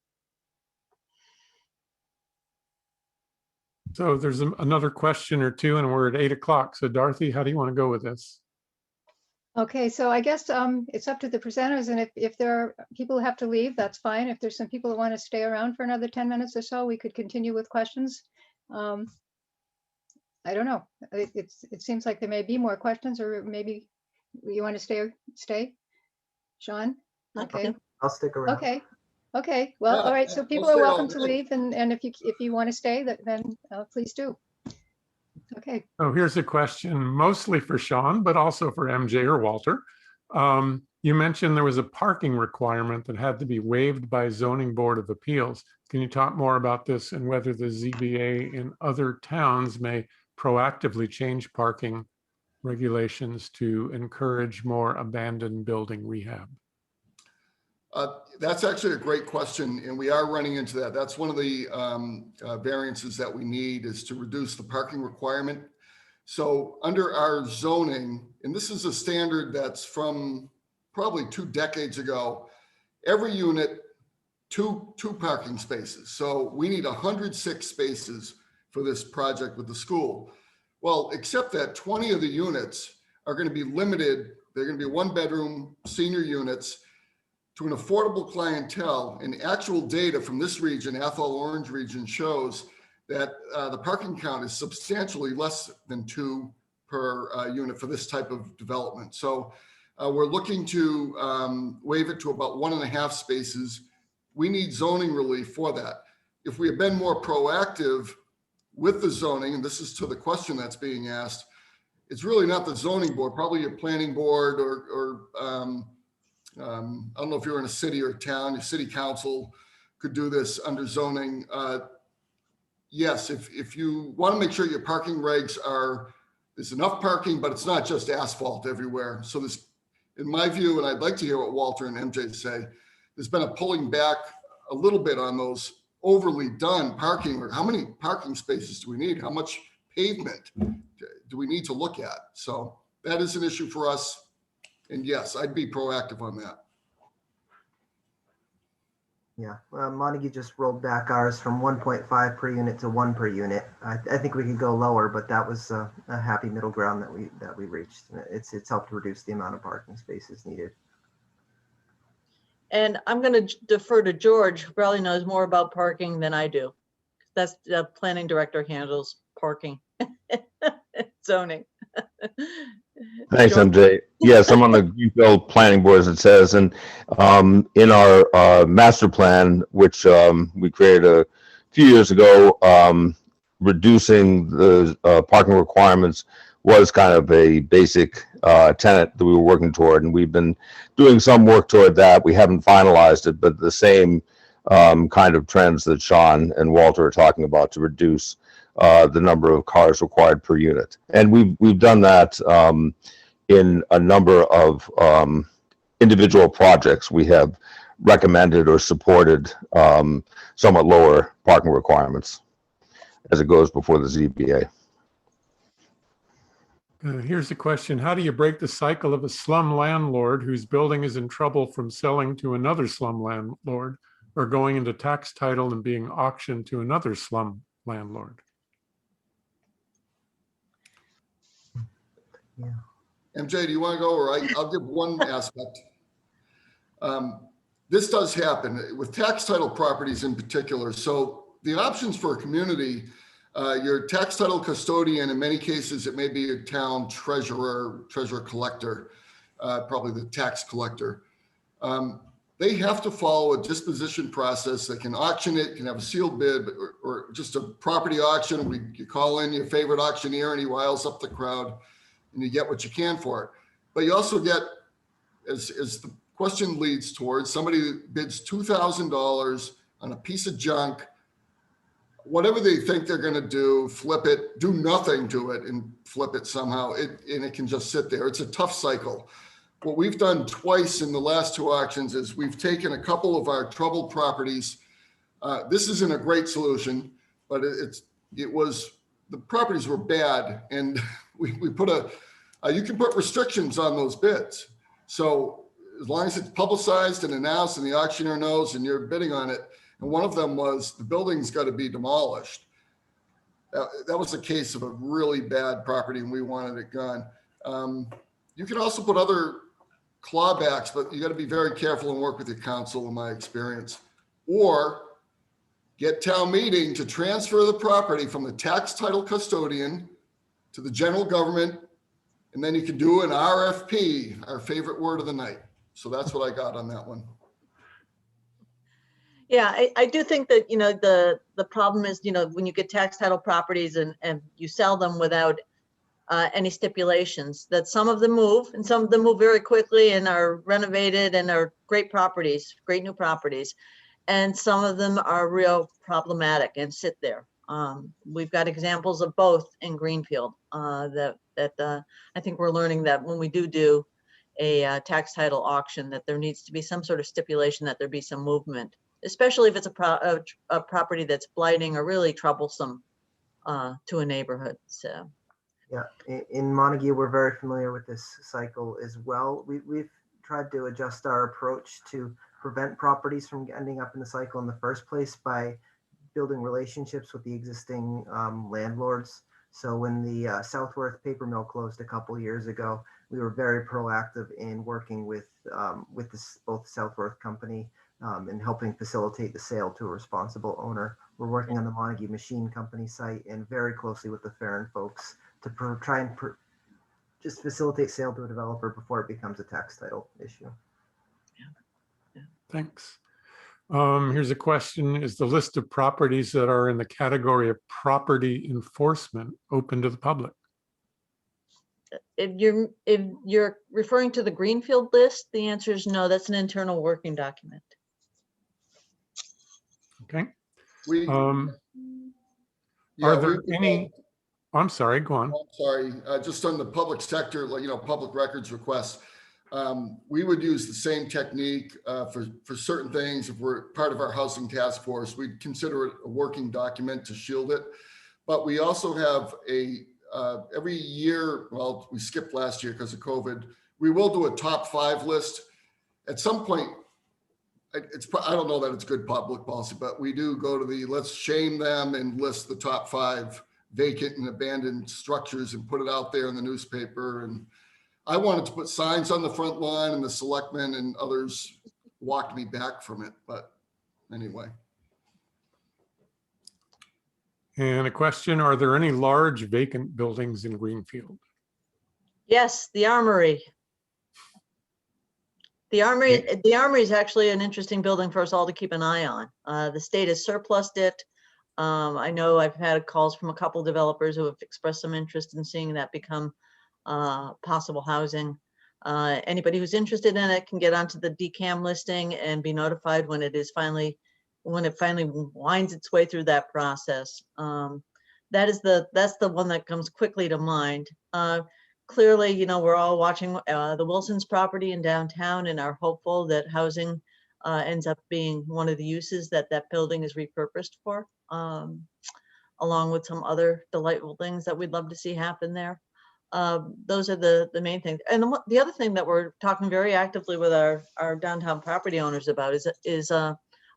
So there's another question or two, and we're at 8 o'clock. So Dorothy, how do you want to go with this? Okay, so I guess it's up to the presenters, and if there are people who have to leave, that's fine. If there's some people that want to stay around for another 10 minutes or so, we could continue with questions. I don't know. It seems like there may be more questions, or maybe you want to stay? Sean? Okay, I'll stick around. okay. Well, Yeah, all right, so I'll people are stay all welcome to day. leave, and if you want to stay, then please do. Okay. Oh, here's a question mostly for Sean, but also for MJ or Walter. You mentioned there was a parking requirement that had to be waived by Zoning Board of Appeals. Can you talk more about this and whether the ZBA in other towns may proactively change parking regulations to encourage more abandoned building rehab? That's actually a great question, and we are running into that. That's one of the variances that we need, is to reduce the parking requirement. So under our zoning, and this is a standard that's from probably 2 decades ago, every unit, two parking spaces. So we need 106 spaces for this project with the school. Well, except that 20 of the units are going to be limited. They're going to be 1-bedroom senior units to an affordable clientele. And actual data from this region, Athol Orange region, shows that the parking count is substantially less than 2 per unit for this type of development. So we're looking to waive it to about 1.5 spaces. We need zoning relief for that. If we had been more proactive with the zoning, and this is to the question that's being asked, it's really not the zoning board, probably your planning board, or I don't know if you're in a city or town, your city council could do this under zoning. Yes, if you want to make sure your parking regs there's enough parking, but it's not just asphalt everywhere. So this, in my view, and I'd like to hear what Walter and MJ say, there's been a pulling back a little bit on those overly done parking. Or how many parking spaces do we need? How much pavement do we need to look at? So that is an issue for us. And yes, I'd be proactive on that. Yeah, Montague just rolled back ours from 1.5 per unit to 1 per unit. I think we could go lower, but that was a happy middle ground that we reached. It's helped reduce the amount of parking spaces needed. And I'm going to defer to George, who probably knows more about parking than I do. That's the planning director handles parking, zoning. Thanks, George? MJ. Yes, I'm on the Greenfield Planning Board, as it says, and in our master plan, which we created a few years ago, reducing the parking requirements was kind of a basic tenet that we were working toward, and we've been doing some work toward that. We haven't finalized it, but the same kind of trends that Sean and Walter are talking about to reduce the number of cars required per unit. And we've done that in a number of individual projects. We have recommended or supported somewhat lower parking requirements as it goes before the ZBA. Here's a question. How do you break the cycle of a slum landlord whose building is in trouble from selling to another slum landlord, or going into tax title and being auctioned to another slum landlord? Yeah. MJ, do you want to go, or I'll give one aspect. This does happen with tax title properties in particular. So the options for a community, your tax title custodian, in many cases, it may be a town treasurer collector, probably the tax collector. They have to follow a disposition process. They can auction it, can have a sealed bid, or just a property auction. You call in your favorite auctioneer and he riles up the crowd, and you get what you can for it. But you also get, as the question leads towards somebody bids $2,000 on a piece of junk, whatever they think they're going to do, flip it, do nothing to it and flip it somehow, and it can just sit there. It's a tough cycle. What we've done twice in the last 2 auctions is we've taken a couple of our troubled properties. This isn't a great solution, but the properties were bad, and we put you can put restrictions on those bids. So as long as it's publicized and announced and the auctioneer knows and you're bidding on it, and one of them was the building's got to be demolished. That was a case of a really bad property and we wanted it gone. You can also put other clawbacks, but you got to be very careful and work with your counsel, in my experience. Or get town meeting to transfer the property from the tax title custodian to the general government, and then you can do an RFP, our favorite word of the night. So that's what I got on that one. Yeah, I do think that, the problem is, when you get tax title properties and you sell them without any stipulations, that some of them move and some of them move very quickly and are renovated and are great properties, great new properties. And some of them are real problematic and sit there. We've got examples of both in Greenfield that I think we're learning that when we do a tax title auction, that there needs to be some sort of stipulation that there be some movement, especially if it's a property that's blighting or really troublesome to a neighborhood. So. Yeah, in Montague, we're very familiar with this cycle as well. We've tried to adjust our approach to prevent properties from ending up in the cycle in the first place by building relationships with the existing landlords. So when the Southworth paper mill closed a couple years ago, we were very proactive in working with both Southworth company and helping facilitate the sale to a responsible owner. We're working on the Montague Machine Company site and very closely with the Farron folks to try and just facilitate sale to a developer before it becomes a tax title issue. Thanks. Here's a question. Is the list of properties that are in the category of property enforcement open to the public? If you're referring to the Greenfield list, the answer is no. That's an internal working document. Okay. Yeah, are there any? I'm sorry, go on. I'm sorry, just on the public sector, public records requests, we would use the same technique for certain things. If we're part of our housing task force, we'd consider it a working document to shield it. But we also have every year, well, we skipped last year because of COVID, we will do a top 5 list. At some point, I don't know that it's good public policy, but we do go to let's shame them and list the top 5 vacant and abandoned structures and put it out there in the newspaper. And I wanted to put signs on the front lawn, and the selectmen and others walked me back from it. But anyway. And a question, are there any large vacant buildings in Greenfield? Yes, the Armory. The Armory is actually an interesting building for us all to keep an eye on. The state has surplused it. I know I've had calls from a couple developers who have expressed some interest in seeing that become possible housing. Anybody who's interested in it can get onto the DCAM listing and be notified when it finally winds its way through that process. That's the one that comes quickly to mind. Clearly, we're all watching the Wilson's property in downtown and are hopeful that housing ends up being one of the uses that building is repurposed for, along with some other delightful things that we'd love to see happen there. Those are the main things. And the other thing that we're talking very actively with our downtown property owners about is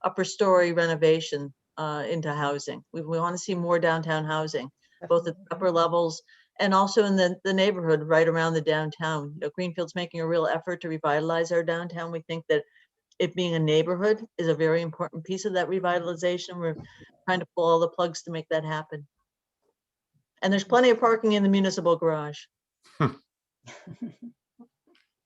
upper story renovation into housing. We want to see more downtown housing, both at the upper levels and also in the neighborhood right around the downtown. Greenfield's making a real effort to revitalize our downtown. We think that it being a neighborhood is a very important piece of that revitalization. We're trying to pull all the plugs to make that happen. And there's plenty of parking in the municipal garage.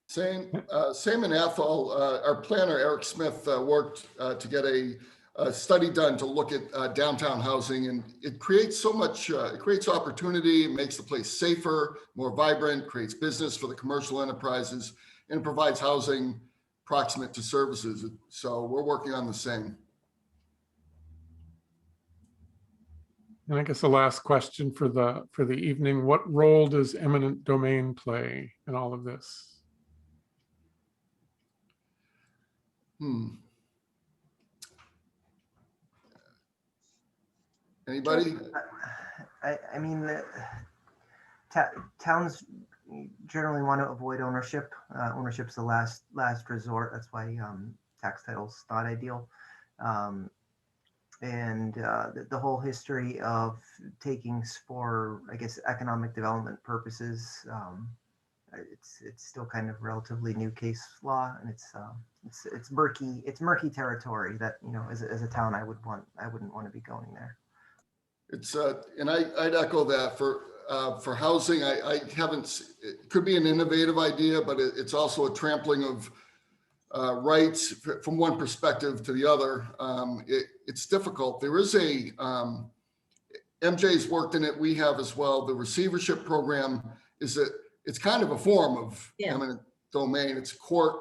Same in Athol. Our planner, Eric Smith, worked to get a study done to look at downtown housing, and it creates so much, it creates opportunity, it makes the place safer, more vibrant, creates business for the commercial enterprises, and provides housing proximate to services. So we're working on the same. And I guess the last question for the evening, what role does eminent domain play in all of this? Anybody? I mean, towns generally want to avoid ownership. Ownership's the last resort. That's why tax title's not ideal. And the whole history of takings for, I guess, economic development purposes, it's still kind of relatively new case law, and it's murky territory that, you know, as a town I wouldn't want to be going there. It's and I'd echo that for housing. I haven't. It could be an innovative idea, but it's also a trampling of rights from one perspective to the other. It's difficult. There is MJ's worked in it. We have as well. The receivership program it's kind of a form of eminent domain. It's court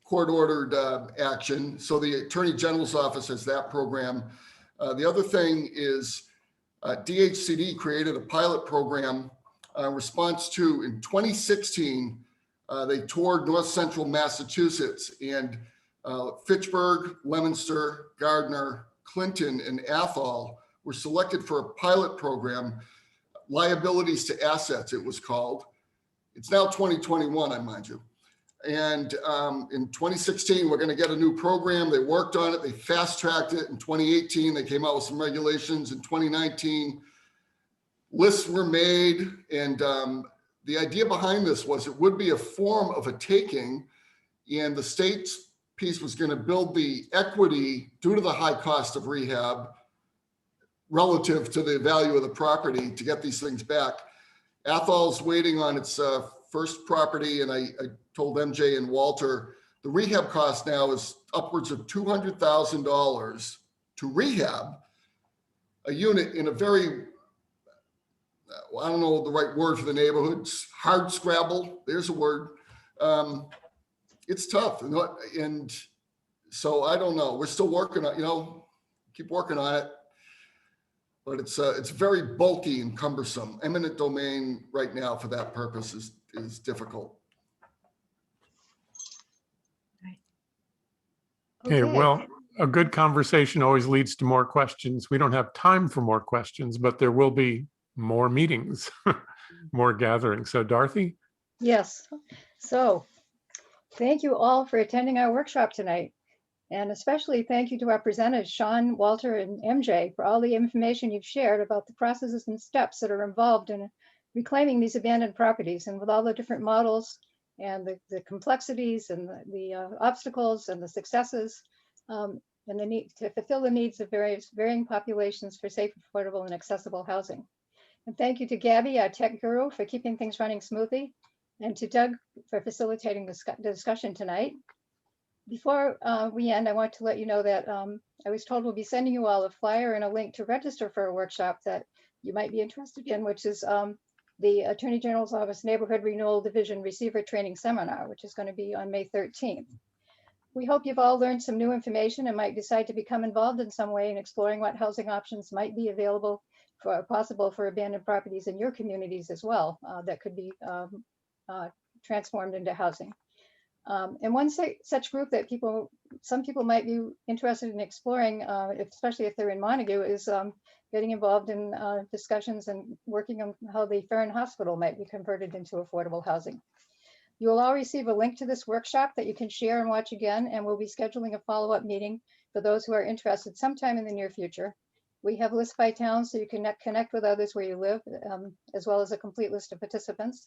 ordered action. So the Attorney General's office has that program. The other thing is DHCD created a pilot program in response to, in 2016, they toured North Central Massachusetts, and Fitchburg, Leominster, Gardner, Clinton, and Athol were selected for a pilot program, Liabilities to Assets, it was called. It's now 2021, I mind you. And in 2016, we're going to get a new program. They worked on it. They fast-tracked it. In 2018, they came out with some regulations. In 2019, lists were made. And the idea behind this was it would be a form of a taking, and the state's piece was going to build the equity due to the high cost of rehab relative to the value of the property to get these things back. Athol's waiting on its first property, and I told MJ and Walter, the rehab cost now is upwards of $200,000 to rehab a unit in a very, I don't know the right word for the neighborhoods, hard scrabble, there's a word. It's tough, and so I don't know. We're still working on, keep working on it. But it's very bulky and cumbersome. Eminent domain right now for that purpose is difficult. Okay, well, a good conversation always leads to more questions. We don't have time for more questions, but there will be more meetings, more gatherings. So Dorothy? Yes. So thank you all for attending our workshop tonight. And especially thank you to our presenters, Sean, Walter, and MJ, for all the information you've shared about the processes and steps that are involved in reclaiming these abandoned properties, and with all the different models and the complexities and the obstacles and the successes, and the need to fulfill the needs of varying populations for safe, affordable, and accessible housing. And thank you to Gabby, our tech guru, for keeping things running smoothly, and to Doug for facilitating the discussion tonight. Before we end, I want to let you know that I was told we'll be sending you all a flyer and a link to register for a workshop that you might be interested in, which is the Attorney General's Office Neighborhood Renewal Division Receiver Training Seminar, which is going to be on May 13th. We hope you've all learned some new information and might decide to become involved in some way in exploring what housing options might be possible for abandoned properties in your communities as well, that could be transformed into housing. And one such group that some people might be interested in exploring, especially if they're in Montague, is getting involved in discussions and working on how the Farron Hospital might be converted into affordable housing. You will all receive a link to this workshop that you can share and watch again, and we'll be scheduling a follow-up meeting for those who are interested sometime in the near future. We have lists by town, so you can connect with others where you live, as well as a complete list of participants.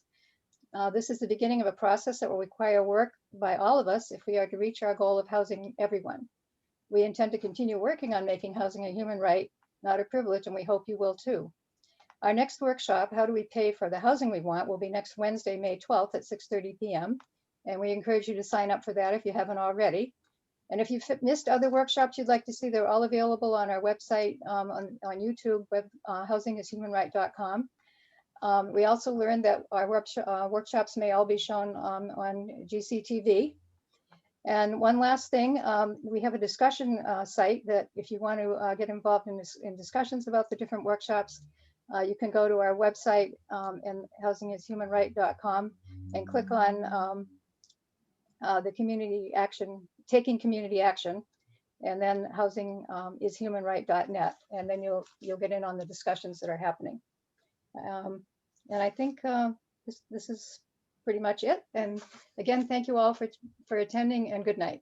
This is the beginning of a process that will require work by all of us if we are to reach our goal of housing everyone. We intend to continue working on making housing a human right, not a privilege, and we hope you will too. Our next workshop, How Do We Pay for the Housing We Want, will be next Wednesday, May 12th at 6:30 p.m. And we encourage you to sign up for that if you haven't already. And if you've missed other workshops you'd like to see, they're all available on our website, on YouTube, housingishumanright.com. We also learned that our workshops may all be shown on GCTV. And one last thing, we have a discussion site that if you want to get involved in discussions about the different workshops, you can go to our website and housingishumanright.com and click on the community action, taking community action, and then housingishumanright.net, and then you'll get in on the discussions that are happening. And I think this is pretty much it. And again, thank you all for attending, and good night.